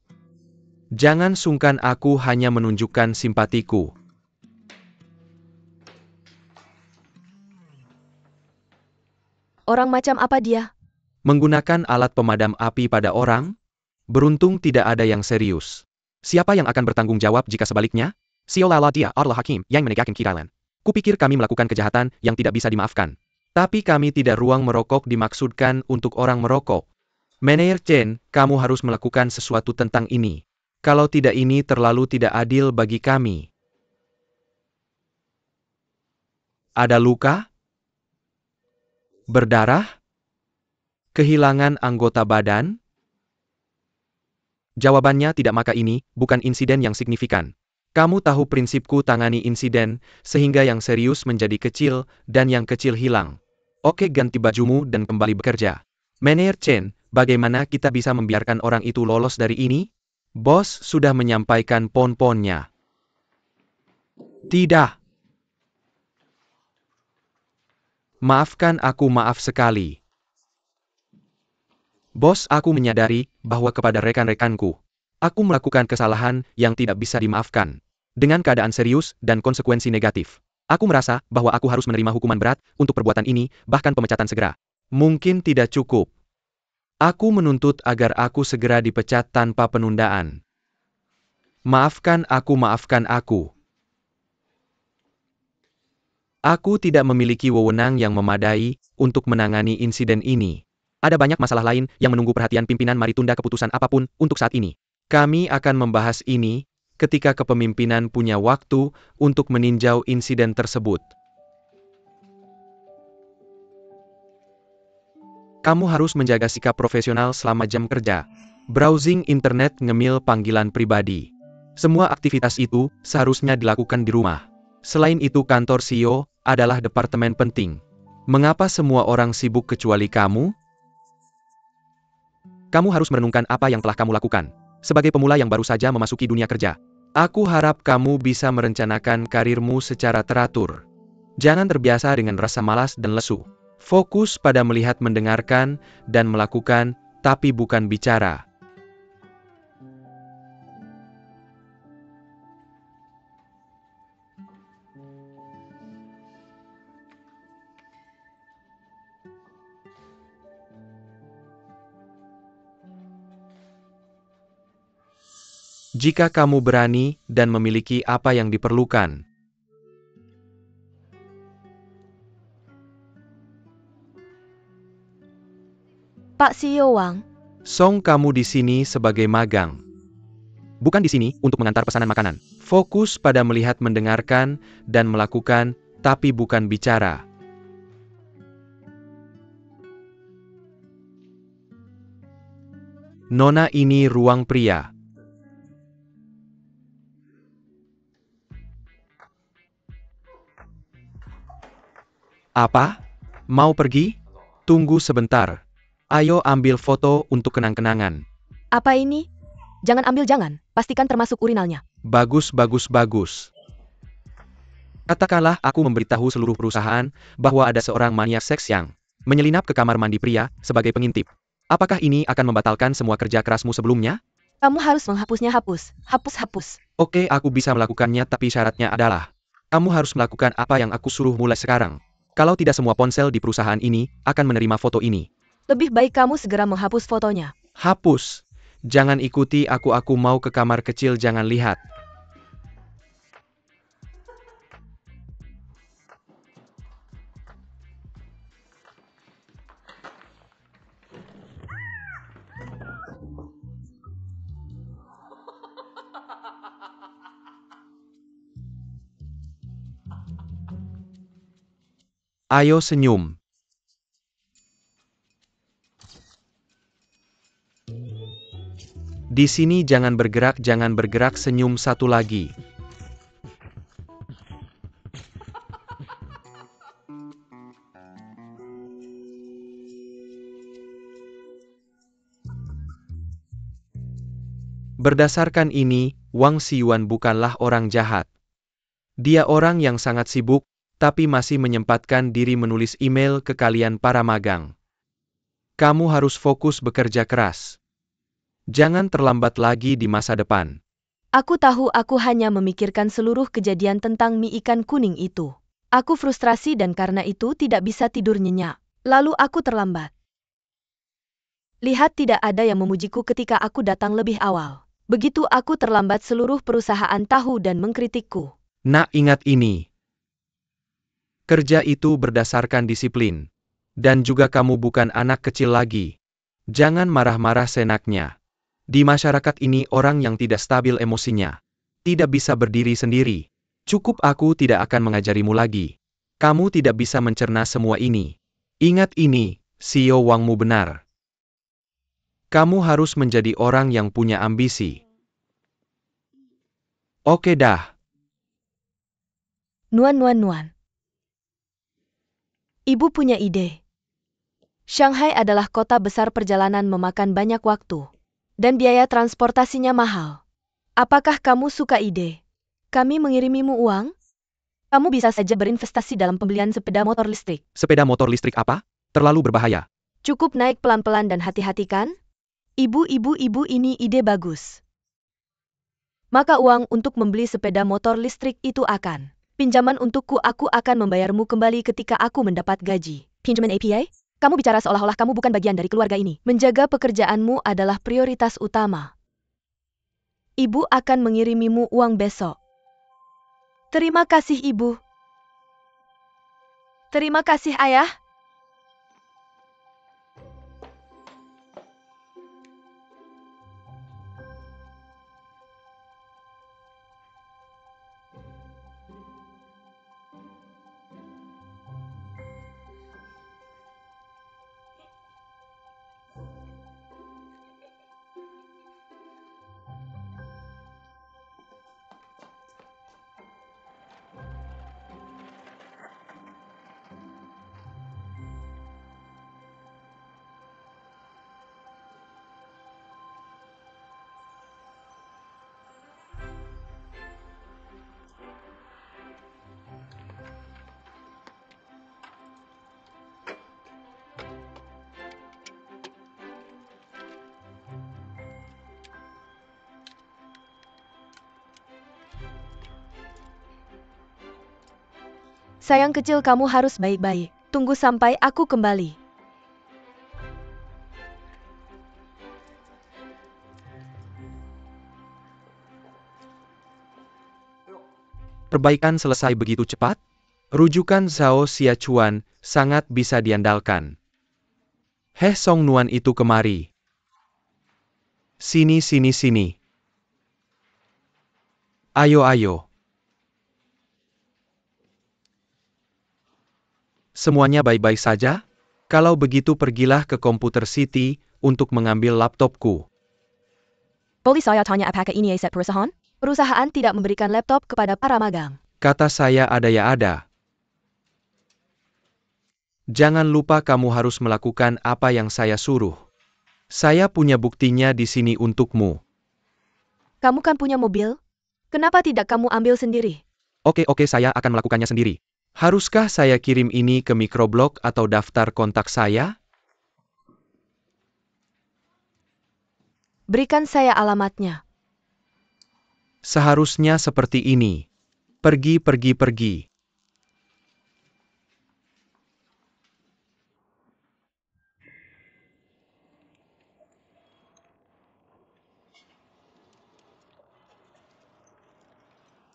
Jangan sungkan, aku hanya menunjukkan simpatiku. Orang macam apa dia? Menggunakan alat pemadam api pada orang? Beruntung tidak ada yang serius. Siapa yang akan bertanggung jawab jika sebaliknya? Seolah-olah dia adalah hakim yang menegakkan keadilan. Kupikir kami melakukan kejahatan yang tidak bisa dimaafkan. Tapi kami tidak. Ruang merokok dimaksudkan untuk orang merokok. Manajer Chen, kamu harus melakukan sesuatu tentang ini. Kalau tidak, ini terlalu tidak adil bagi kami. Ada luka? Berdarah? Kehilangan anggota badan? Jawabannya tidak, maka ini bukan insiden yang signifikan. Kamu tahu prinsipku, tangani insiden sehingga yang serius menjadi kecil dan yang kecil hilang. Oke, ganti bajumu dan kembali bekerja. Manajer Chen, bagaimana kita bisa membiarkan orang itu lolos dari ini? Bos sudah menyampaikan pon-ponnya. Tidak. Maafkan aku, maaf sekali. Bos, aku menyadari bahwa kepada rekan-rekanku, aku melakukan kesalahan yang tidak bisa dimaafkan. Dengan keadaan serius dan konsekuensi negatif. Aku merasa bahwa aku harus menerima hukuman berat untuk perbuatan ini, bahkan pemecatan segera. Mungkin tidak cukup. Aku menuntut agar aku segera dipecat tanpa penundaan. Maafkan aku, maafkan aku. Aku tidak memiliki wewenang yang memadai untuk menangani insiden ini. Ada banyak masalah lain yang menunggu perhatian pimpinan. Mari tunda keputusan apapun untuk saat ini. Kami akan membahas ini ketika kepemimpinan punya waktu untuk meninjau insiden tersebut. Kamu harus menjaga sikap profesional selama jam kerja. Browsing internet, ngemil panggilan pribadi. Semua aktivitas itu seharusnya dilakukan di rumah. Selain itu, kantor CEO adalah departemen penting. Mengapa semua orang sibuk kecuali kamu? Kamu harus merenungkan apa yang telah kamu lakukan. Sebagai pemula yang baru saja memasuki dunia kerja, aku harap kamu bisa merencanakan karirmu secara teratur. Jangan terbiasa dengan rasa malas dan lesu. Fokus pada melihat, mendengarkan, dan melakukan, tapi bukan bicara. Jika kamu berani dan memiliki apa yang diperlukan. Pak CEO Wang. Song, kamu di sini sebagai magang. Bukan di sini untuk mengantar pesanan makanan. Fokus pada melihat, mendengarkan, dan melakukan, tapi bukan bicara. Nona, ini ruang pria. Apa? Mau pergi? Tunggu sebentar. Ayo ambil foto untuk kenang-kenangan. Apa ini? Jangan ambil, jangan. Pastikan termasuk urinalnya. Bagus, bagus, bagus. Katakanlah aku memberitahu seluruh perusahaan bahwa ada seorang maniak seks yang menyelinap ke kamar mandi pria sebagai pengintip. Apakah ini akan membatalkan semua kerja kerasmu sebelumnya? Kamu harus menghapusnya. Hapus. Oke, aku bisa melakukannya, tapi syaratnya adalah kamu harus melakukan apa yang aku suruh mulai sekarang. Kalau tidak, semua ponsel di perusahaan ini akan menerima foto ini. Lebih baik kamu segera menghapus fotonya. Hapus. Jangan ikuti aku mau ke kamar kecil, jangan lihat. Ayo senyum. Di sini jangan bergerak, senyum satu lagi. Berdasarkan ini, Wang Xiyuan bukanlah orang jahat. Dia orang yang sangat sibuk, tapi masih menyempatkan diri menulis email ke kalian para magang. Kamu harus fokus bekerja keras. Jangan terlambat lagi di masa depan. Aku tahu, aku hanya memikirkan seluruh kejadian tentang mie ikan kuning itu. Aku frustrasi dan karena itu tidak bisa tidur nyenyak. Lalu aku terlambat. Lihat, tidak ada yang memujiku ketika aku datang lebih awal. Begitu aku terlambat, seluruh perusahaan tahu dan mengkritikku. Nak, ingat ini. Kerja itu berdasarkan disiplin. Dan juga kamu bukan anak kecil lagi. Jangan marah-marah seenaknya. Di masyarakat ini orang yang tidak stabil emosinya. Tidak bisa berdiri sendiri. Cukup, aku tidak akan mengajarimu lagi. Kamu tidak bisa mencerna semua ini. Ingat ini, CEO Wangmu benar. Kamu harus menjadi orang yang punya ambisi. Oke dah. Nuan. Ibu punya ide. Shanghai adalah kota besar, perjalanan memakan banyak waktu. Dan biaya transportasinya mahal. Apakah kamu suka ide? Kami mengirimimu uang? Kamu bisa saja berinvestasi dalam pembelian sepeda motor listrik. Sepeda motor listrik apa? Terlalu berbahaya. Cukup naik pelan-pelan dan hati-hati kan? Ibu, ini ide bagus. Maka uang untuk membeli sepeda motor listrik itu akan pinjaman untukku. Aku akan membayarmu kembali ketika aku mendapat gaji. Pinjaman APA? Kamu bicara seolah-olah kamu bukan bagian dari keluarga ini. Menjaga pekerjaanmu adalah prioritas utama. Ibu akan mengirimimu uang besok. Terima kasih, Ibu. Terima kasih, Ayah. Sayang kecil, kamu harus baik-baik. Tunggu sampai aku kembali. Perbaikan selesai begitu cepat? Rujukan Zhao Xiachuan sangat bisa diandalkan. Heh, Song Nuan itu kemari. Sini. Ayo. Semuanya baik-baik saja? Kalau begitu pergilah ke Computer City untuk mengambil laptopku. Boleh saya tanya apakah ini aset perusahaan? Perusahaan tidak memberikan laptop kepada para magang. Kata saya ada ya ada. Jangan lupa kamu harus melakukan apa yang saya suruh. Saya punya buktinya di sini untukmu. Kamu kan punya mobil? Kenapa tidak kamu ambil sendiri? Oke, saya akan melakukannya sendiri. Haruskah saya kirim ini ke microblog atau daftar kontak saya? Berikan saya alamatnya. Seharusnya seperti ini. Pergi, pergi, pergi.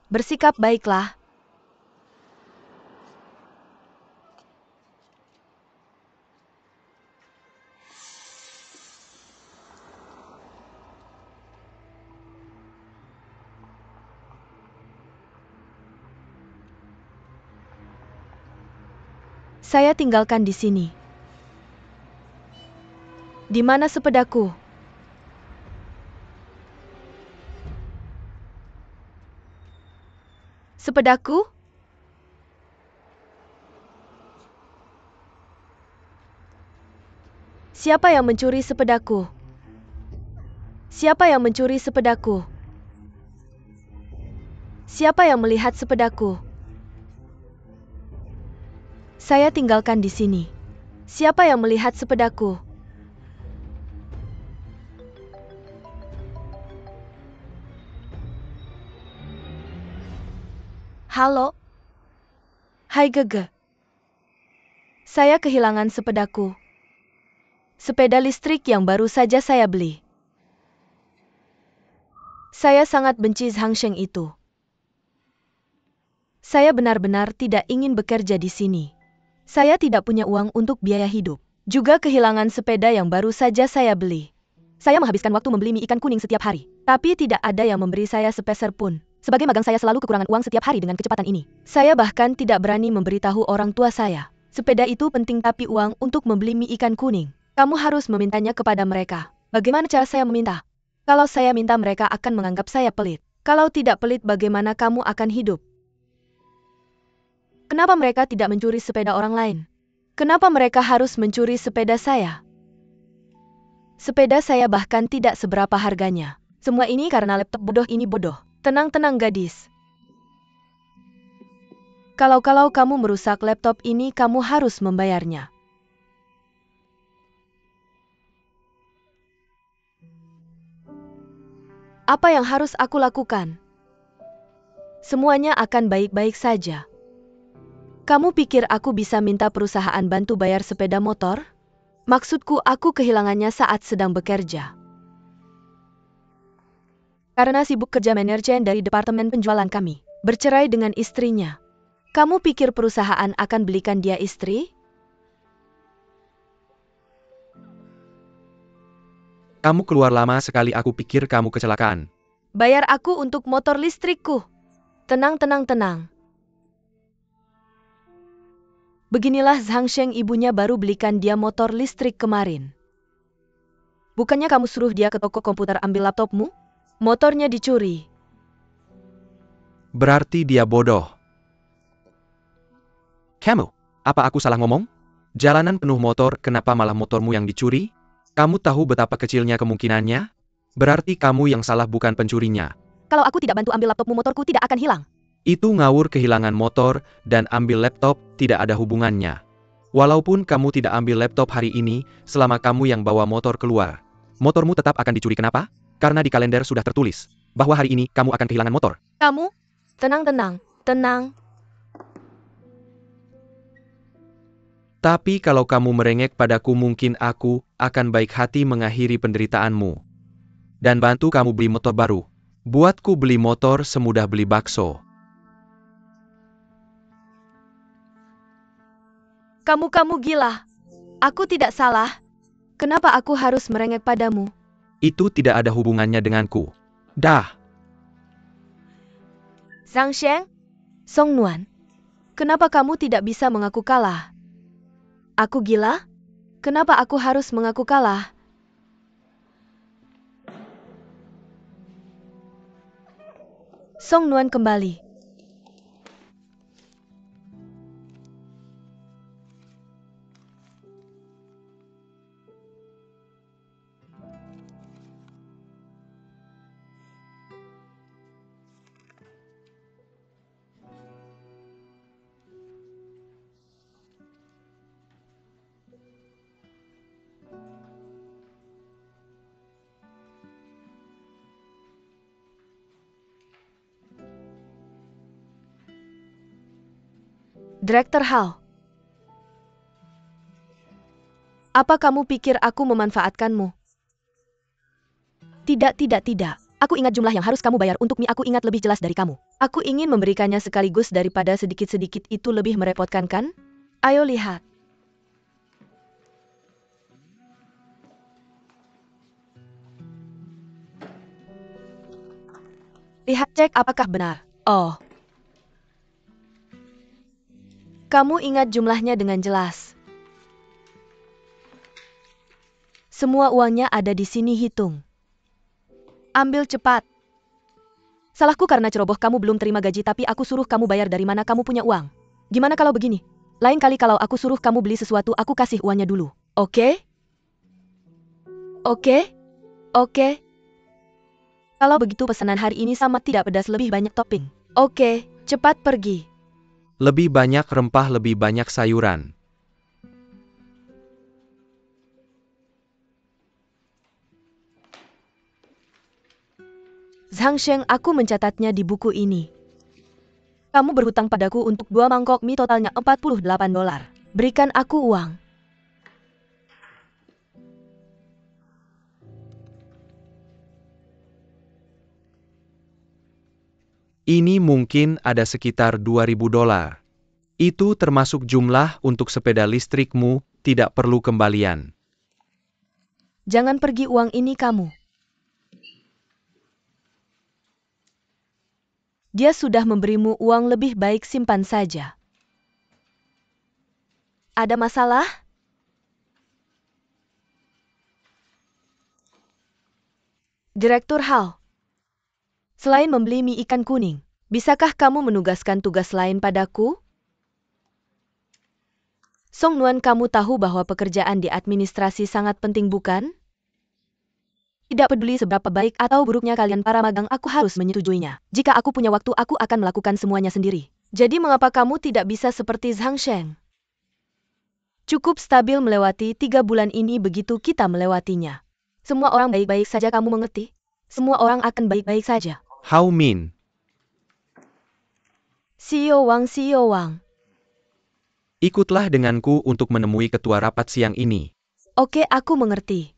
Bersikap baiklah. Saya tinggalkan di sini. Di mana sepedaku? Sepedaku? Siapa yang mencuri sepedaku? Siapa yang mencuri sepedaku? Siapa yang melihat sepedaku? Saya tinggalkan di sini. Siapa yang melihat sepedaku? Halo? Hai Gege. Saya kehilangan sepedaku. Sepeda listrik yang baru saja saya beli. Saya sangat benci Zhang Sheng itu. Saya benar-benar tidak ingin bekerja di sini. Saya tidak punya uang untuk biaya hidup. Juga kehilangan sepeda yang baru saja saya beli. Saya menghabiskan waktu membeli mie ikan kuning setiap hari. Tapi tidak ada yang memberi saya sepeser pun. Sebagai magang saya selalu kekurangan uang setiap hari dengan kecepatan ini. Saya bahkan tidak berani memberitahu orang tua saya. Sepeda itu penting tapi uang untuk membeli mie ikan kuning. Kamu harus memintanya kepada mereka. Bagaimana cara saya meminta? Kalau saya minta mereka akan menganggap saya pelit. Kalau tidak pelit bagaimana kamu akan hidup? Kenapa mereka tidak mencuri sepeda orang lain? Kenapa mereka harus mencuri sepeda saya? Sepeda saya bahkan tidak seberapa harganya. Semua ini karena laptop bodoh ini bodoh. Tenang-tenang gadis. Kalau kamu merusak laptop ini kamu harus membayarnya. Apa yang harus aku lakukan? Semuanya akan baik-baik saja. Kamu pikir aku bisa minta perusahaan bantu bayar sepeda motor? Maksudku aku kehilangannya saat sedang bekerja. Karena sibuk kerja manajer dari departemen penjualan kami. Bercerai dengan istrinya. Kamu pikir perusahaan akan belikan dia istri? Kamu keluar lama sekali, aku pikir kamu kecelakaan. Bayar aku untuk motor listrikku. Tenang, tenang, tenang. Beginilah Zhang Sheng, ibunya baru belikan dia motor listrik kemarin. Bukannya kamu suruh dia ke toko komputer ambil laptopmu? Motornya dicuri. Berarti dia bodoh. Kamu, apa aku salah ngomong? Jalanan penuh motor, kenapa malah motormu yang dicuri? Kamu tahu betapa kecilnya kemungkinannya? Berarti kamu yang salah bukan pencurinya. Kalau aku tidak bantu ambil laptopmu motorku tidak akan hilang. Itu ngawur, kehilangan motor dan ambil laptop tidak ada hubungannya. Walaupun kamu tidak ambil laptop hari ini, selama kamu yang bawa motor keluar, motormu tetap akan dicuri. Kenapa? Karena di kalender sudah tertulis bahwa hari ini kamu akan kehilangan motor. Kamu? Tenang, tenang, tenang. Tapi kalau kamu merengek padaku, mungkin aku akan baik hati mengakhiri penderitaanmu dan bantu kamu beli motor baru. Buatku beli motor semudah beli bakso. Kamu gila. Aku tidak salah. Kenapa aku harus merengek padamu? Itu tidak ada hubungannya denganku. Dah. Zhang Sheng? Song Nuan. Kenapa kamu tidak bisa mengaku kalah? Aku gila? Kenapa aku harus mengaku kalah? Song Nuan kembali. Direktur Hao. Apa kamu pikir aku memanfaatkanmu? Tidak. Aku ingat jumlah yang harus kamu bayar untuk mie, aku ingat lebih jelas dari kamu. Aku ingin memberikannya sekaligus daripada sedikit-sedikit, itu lebih merepotkan kan? Ayo lihat. Lihat, cek apakah benar. Oh. Kamu ingat jumlahnya dengan jelas. Semua uangnya ada di sini, hitung. Ambil cepat. Salahku karena ceroboh, kamu belum terima gaji tapi aku suruh kamu bayar. Dari mana kamu punya uang? Gimana kalau begini? Lain kali kalau aku suruh kamu beli sesuatu, aku kasih uangnya dulu. Oke? Oke? Kalau begitu pesanan hari ini sama, tidak pedas, lebih banyak topping. Oke, cepat pergi. Lebih banyak rempah, lebih banyak sayuran. Zhang Sheng, aku mencatatnya di buku ini. Kamu berhutang padaku untuk 2 mangkok mie, totalnya $48. Berikan aku uang. Ini mungkin ada sekitar $2.000. Itu termasuk jumlah untuk sepeda listrikmu, tidak perlu kembalian. Jangan pergi, uang ini kamu. Dia sudah memberimu uang, lebih baik simpan saja. Ada masalah? Direktur Hao. Selain membeli mie ikan kuning, bisakah kamu menugaskan tugas lain padaku? Song Nuan, kamu tahu bahwa pekerjaan di administrasi sangat penting, bukan? Tidak peduli seberapa baik atau buruknya kalian para magang, aku harus menyetujuinya. Jika aku punya waktu, aku akan melakukan semuanya sendiri. Jadi mengapa kamu tidak bisa seperti Zhang Sheng? Cukup stabil melewati 3 bulan ini, begitu kita melewatinya. Semua orang baik-baik saja, kamu mengerti? Semua orang akan baik-baik saja. Hao Min. CEO Wang. Ikutlah denganku untuk menemui ketua rapat siang ini. Oke, aku mengerti.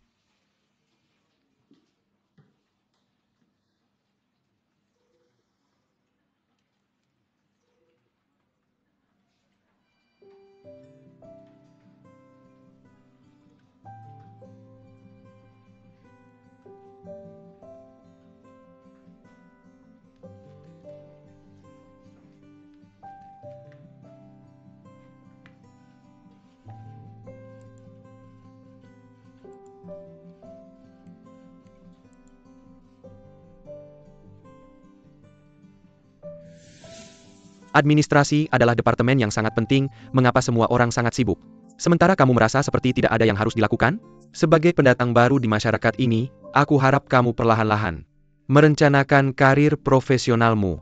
Administrasi adalah departemen yang sangat penting, mengapa semua orang sangat sibuk? Sementara kamu merasa seperti tidak ada yang harus dilakukan? Sebagai pendatang baru di masyarakat ini, aku harap kamu perlahan-lahan merencanakan karir profesionalmu.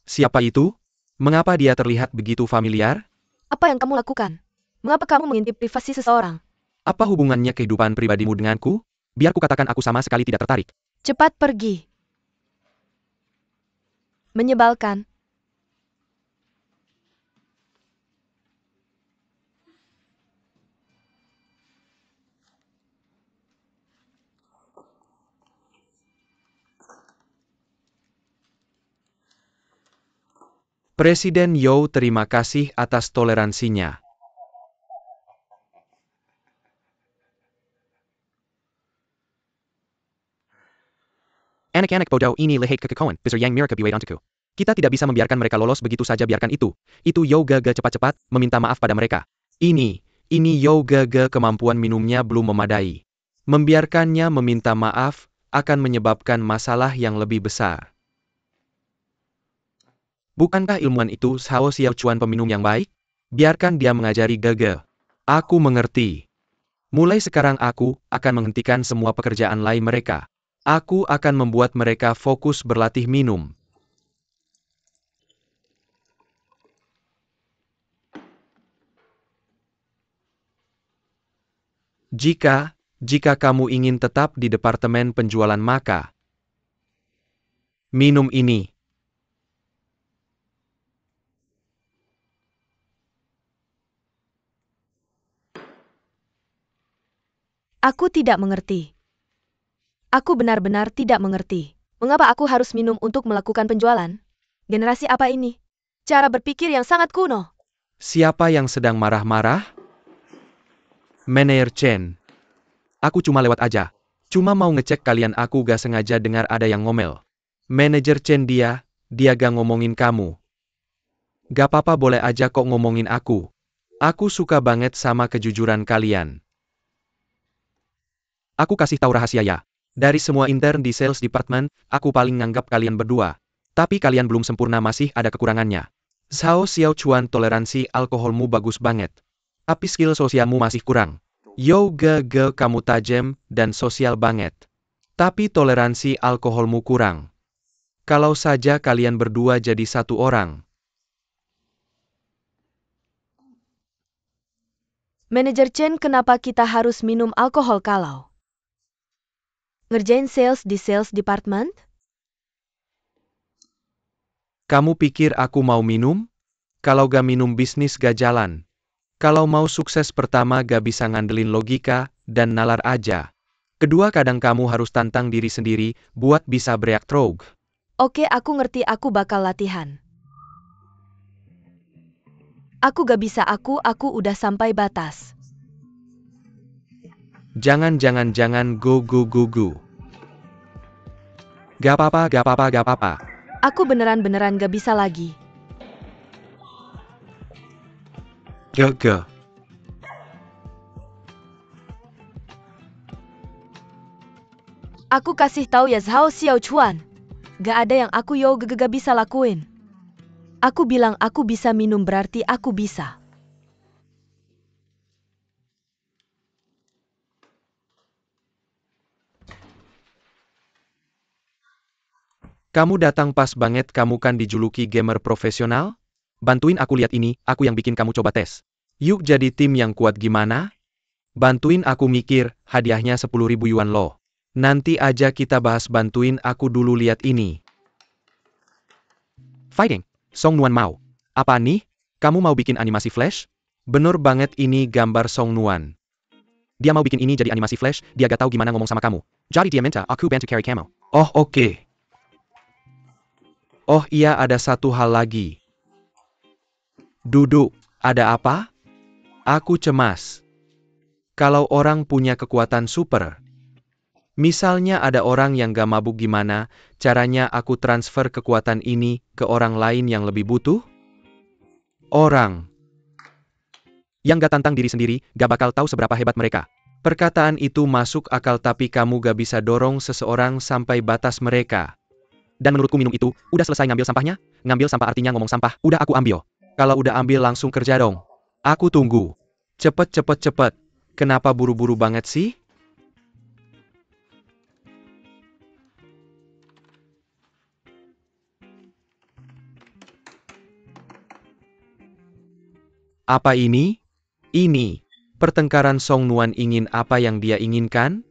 Siapa itu? Mengapa dia terlihat begitu familiar? Apa yang kamu lakukan? Mengapa kamu mengintip privasi seseorang? Apa hubungannya kehidupan pribadimu denganku? Biar ku katakan, aku sama sekali tidak tertarik. Cepat pergi. Menyebalkan. Presiden Yao, terima kasih atas toleransinya. Anak-anak bodoh ini lihat kekekauan besar yang mereka buat untukku. Kita tidak bisa membiarkan mereka lolos begitu saja, biarkan itu. Itu Yao Gaga, cepat-cepat meminta maaf pada mereka. Ini Yao Gaga, kemampuan minumnya belum memadai. Membiarkannya meminta maaf akan menyebabkan masalah yang lebih besar. Bukankah ilmuwan itu Zhao Xiaochuan peminum yang baik? Biarkan dia mengajari Gege. Aku mengerti. Mulai sekarang aku akan menghentikan semua pekerjaan lain mereka. Aku akan membuat mereka fokus berlatih minum. Jika kamu ingin tetap di departemen penjualan maka minum ini. Aku tidak mengerti. Aku benar-benar tidak mengerti. Mengapa aku harus minum untuk melakukan penjualan? Generasi apa ini? Cara berpikir yang sangat kuno. Siapa yang sedang marah-marah? Manajer Chen. Aku cuma lewat aja. Cuma mau ngecek kalian, aku gak sengaja dengar ada yang ngomel. Manajer Chen, dia gak ngomongin kamu. Gak apa-apa, boleh aja kok ngomongin aku. Aku suka banget sama kejujuran kalian. Aku kasih tahu rahasia ya. Dari semua intern di sales department, aku paling nganggap kalian berdua. Tapi kalian belum sempurna, masih ada kekurangannya. Zhao Xiaochuan, toleransi alkoholmu bagus banget. Tapi skill sosialmu masih kurang. Yo Gege, kamu tajam dan sosial banget. Tapi toleransi alkoholmu kurang. Kalau saja kalian berdua jadi satu orang. Manajer Chen, kenapa kita harus minum alkohol kalau ngerjain sales di sales department? Kamu pikir aku mau minum? Kalau gak minum bisnis gak jalan. Kalau mau sukses pertama gak bisa ngandelin logika dan nalar aja. Kedua, kadang kamu harus tantang diri sendiri buat bisa breakthrough. Oke, aku ngerti, aku bakal latihan. Aku gak bisa, aku udah sampai batas. Jangan go. Gak apa-apa. Aku beneran gak bisa lagi. Gege. Aku kasih tahu ya Zhao Xiaochuan. Gak ada yang aku gak bisa lakuin. Aku bilang aku bisa minum berarti aku bisa. Kamu datang pas banget, kamu kan dijuluki gamer profesional? Bantuin aku lihat ini, aku yang bikin kamu coba tes. Yuk jadi tim yang kuat gimana? Bantuin aku mikir, hadiahnya 10.000 yuan loh. Nanti aja kita bahas, bantuin aku dulu lihat ini. Fighting, Song Nuan mau. Apa nih? Kamu mau bikin animasi flash? Bener banget, ini gambar Song Nuan. Dia mau bikin ini jadi animasi flash, dia gak tahu gimana ngomong sama kamu. Jadi dia minta aku bantu carry kamu. Oh oke. Oh iya, ada satu hal lagi. Duduk, ada apa? Aku cemas. Kalau orang punya kekuatan super. Misalnya ada orang yang gak mabuk, gimana caranya aku transfer kekuatan ini ke orang lain yang lebih butuh? Orang yang gak tantang diri sendiri, gak bakal tahu seberapa hebat mereka. Perkataan itu masuk akal, tapi kamu gak bisa dorong seseorang sampai batas mereka. Dan menurutku minum itu, udah selesai ngambil sampahnya? Ngambil sampah artinya ngomong sampah, udah aku ambil. Kalau udah ambil langsung kerja dong. Aku tunggu. Cepet. Kenapa buru-buru banget sih? Apa ini? Ini. Pertengkaran Song Nuan ingin apa yang dia inginkan?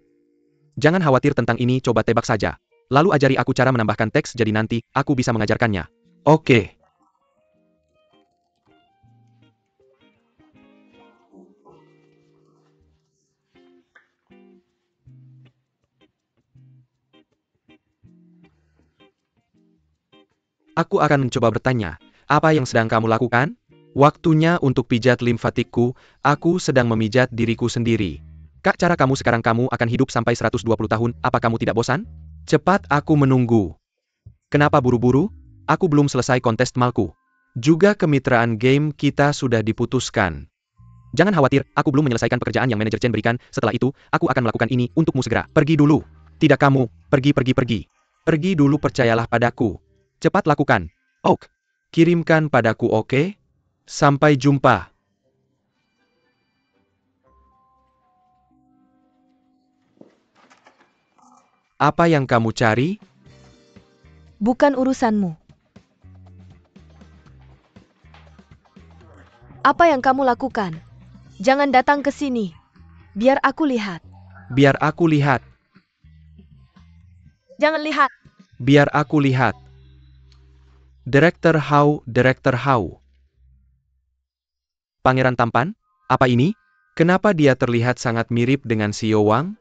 Jangan khawatir tentang ini, coba tebak saja. Lalu ajari aku cara menambahkan teks, jadi nanti aku bisa mengajarkannya. Oke. Aku akan mencoba bertanya, apa yang sedang kamu lakukan? Waktunya untuk pijat limfatikku, aku sedang memijat diriku sendiri. Kak, cara kamu sekarang, kamu akan hidup sampai 120 tahun, apa kamu tidak bosan? Cepat, aku menunggu. Kenapa buru-buru? Aku belum selesai kontes malku. Juga kemitraan game kita sudah diputuskan. Jangan khawatir, aku belum menyelesaikan pekerjaan yang manajer Chen berikan, setelah itu, aku akan melakukan ini untukmu segera. Pergi dulu. Tidak kamu, pergi. Pergi dulu, percayalah padaku. Cepat lakukan. Oke. Kirimkan padaku, oke? Sampai jumpa. Apa yang kamu cari? Bukan urusanmu. Apa yang kamu lakukan? Jangan datang ke sini. Biar aku lihat. Biar aku lihat. Jangan lihat. Biar aku lihat. Direktur Hao. Pangeran tampan? Apa ini? Kenapa dia terlihat sangat mirip dengan Xiao Wang?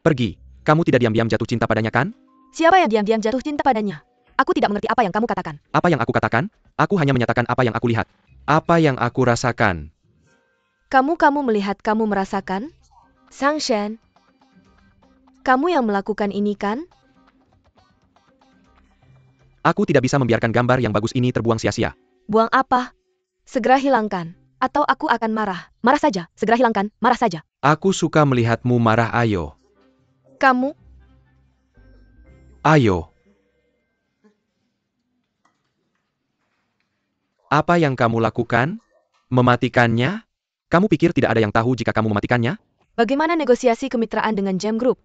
Pergi. Kamu tidak diam-diam jatuh cinta padanya, kan? Siapa yang diam-diam jatuh cinta padanya? Aku tidak mengerti apa yang kamu katakan. Apa yang aku katakan? Aku hanya menyatakan apa yang aku lihat. Apa yang aku rasakan. Kamu melihat, kamu merasakan? Sang Shen, kamu yang melakukan ini kan? Aku tidak bisa membiarkan gambar yang bagus ini terbuang sia-sia. Buang apa? Segera hilangkan. Atau aku akan marah. Marah saja, segera hilangkan, marah saja. Aku suka melihatmu marah, ayo. Kamu? Ayo. Apa yang kamu lakukan? Mematikannya? Kamu pikir tidak ada yang tahu jika kamu mematikannya? Bagaimana negosiasi kemitraan dengan Gem Group?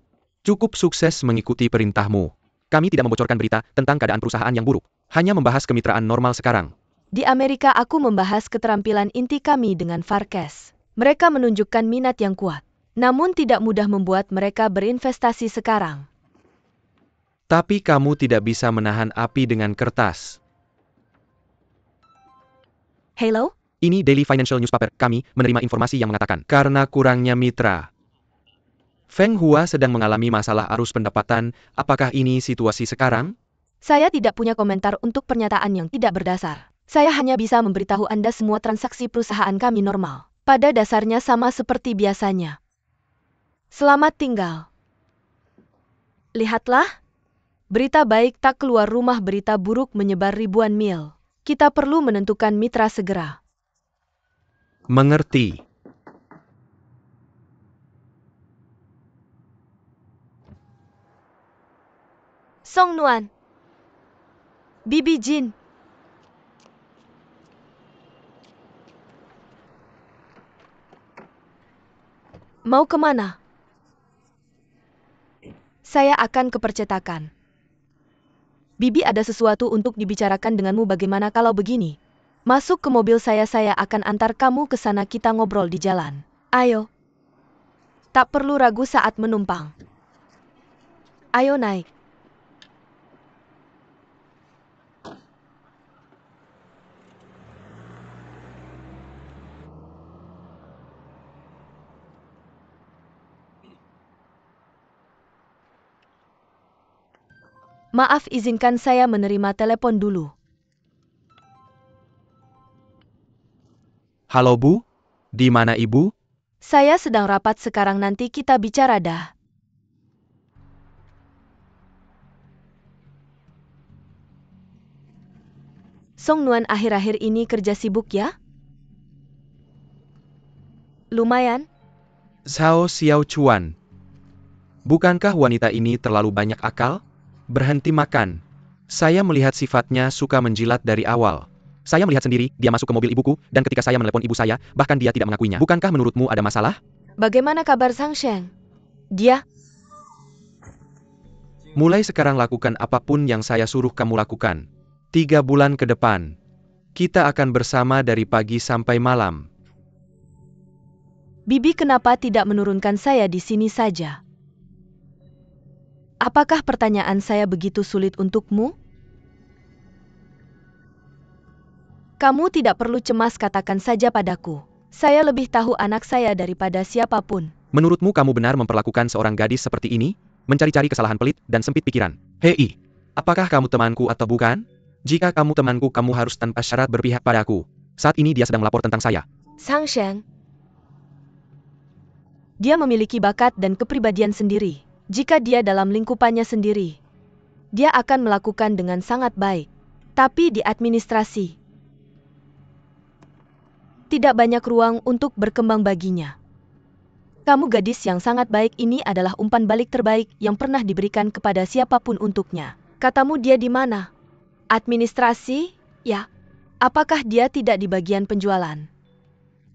Cukup sukses mengikuti perintahmu. Kami tidak membocorkan berita tentang keadaan perusahaan yang buruk. Hanya membahas kemitraan normal sekarang. Di Amerika aku membahas keterampilan inti kami dengan Farkes. Mereka menunjukkan minat yang kuat. Namun tidak mudah membuat mereka berinvestasi sekarang. Tapi kamu tidak bisa menahan api dengan kertas. Hello? Ini Daily Financial Newspaper. Kami menerima informasi yang mengatakan karena kurangnya mitra. Feng Hua sedang mengalami masalah arus pendapatan. Apakah ini situasi sekarang? Saya tidak punya komentar untuk pernyataan yang tidak berdasar. Saya hanya bisa memberitahu Anda semua transaksi perusahaan kami normal. Pada dasarnya sama seperti biasanya. Selamat tinggal. Lihatlah. Berita baik tak keluar rumah, berita buruk menyebar ribuan mil. Kita perlu menentukan mitra segera. Mengerti. Song Nuan. Bibi Jin. Mau kemana? Saya akan ke percetakan. Bibi, ada sesuatu untuk dibicarakan denganmu. Bagaimana kalau begini? Masuk ke mobil saya akan antar kamu ke sana, kita ngobrol di jalan. Ayo. Tak perlu ragu saat menumpang. Ayo naik. Maaf, izinkan saya menerima telepon dulu. Halo Bu, di mana Ibu? Saya sedang rapat sekarang, nanti kita bicara dah. Song Nuan, akhir-akhir ini kerja sibuk ya? Lumayan. Zhao Xiaochuan. Bukankah wanita ini terlalu banyak akal? Berhenti makan. Saya melihat sifatnya suka menjilat dari awal. Saya melihat sendiri, dia masuk ke mobil ibuku, dan ketika saya menelepon ibu saya, bahkan dia tidak mengakuinya. Bukankah menurutmu ada masalah? Bagaimana kabar Sang Sheng? Dia? Mulai sekarang lakukan apapun yang saya suruh kamu lakukan. 3 bulan ke depan. Kita akan bersama dari pagi sampai malam. Bibi, kenapa tidak menurunkan saya di sini saja? Apakah pertanyaan saya begitu sulit untukmu? Kamu tidak perlu cemas, katakan saja padaku. Saya lebih tahu anak saya daripada siapapun. Menurutmu kamu benar memperlakukan seorang gadis seperti ini? Mencari-cari kesalahan pelit dan sempit pikiran. Hei, apakah kamu temanku atau bukan? Jika kamu temanku, kamu harus tanpa syarat berpihak padaku. Saat ini dia sedang melapor tentang saya. Sang Sheng. Dia memiliki bakat dan kepribadian sendiri. Jika dia dalam lingkupannya sendiri, dia akan melakukan dengan sangat baik. Tapi di administrasi, tidak banyak ruang untuk berkembang baginya. Kamu gadis yang sangat baik, ini adalah umpan balik terbaik yang pernah diberikan kepada siapapun untuknya. Katamu dia di mana? Administrasi? Ya, apakah dia tidak di bagian penjualan?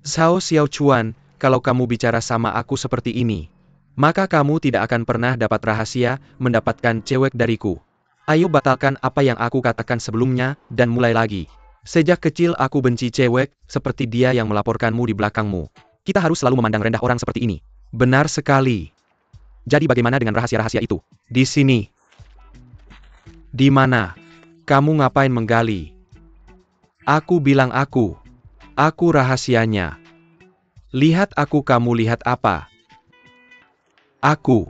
Zhao Xiaochuan, kalau kamu bicara sama aku seperti ini, maka kamu tidak akan pernah dapat rahasia mendapatkan cewek dariku. Ayo batalkan apa yang aku katakan sebelumnya, dan mulai lagi. Sejak kecil aku benci cewek, seperti dia yang melaporkanmu di belakangmu. Kita harus selalu memandang rendah orang seperti ini. Benar sekali. Jadi bagaimana dengan rahasia-rahasia itu? Di sini. Di mana? Kamu ngapain menggali? Aku bilang aku. Aku rahasianya. Lihat aku, kamu lihat apa? Aku.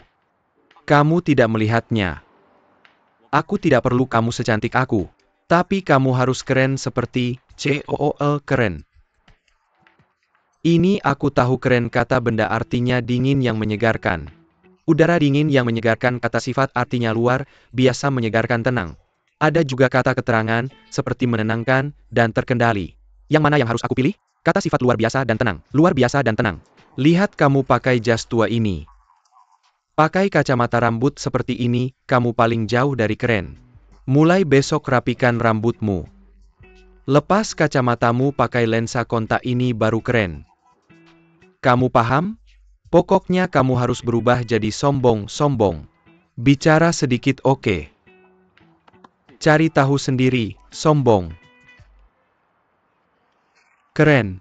Kamu tidak melihatnya. Aku tidak perlu kamu secantik aku. Tapi kamu harus keren seperti COOL keren. Ini aku tahu keren kata benda artinya dingin yang menyegarkan. Udara dingin yang menyegarkan kata sifat artinya luar, biasa menyegarkan tenang. Ada juga kata keterangan, seperti menenangkan, dan terkendali. Yang mana yang harus aku pilih? Kata sifat luar biasa dan tenang. Luar biasa dan tenang. Lihat kamu pakai jas tua ini. Pakai kacamata rambut seperti ini, kamu paling jauh dari keren. Mulai besok rapikan rambutmu. Lepas kacamatamu, pakai lensa kontak ini baru keren. Kamu paham? Pokoknya kamu harus berubah jadi sombong-sombong. Bicara sedikit oke. Cari tahu sendiri, sombong. Keren.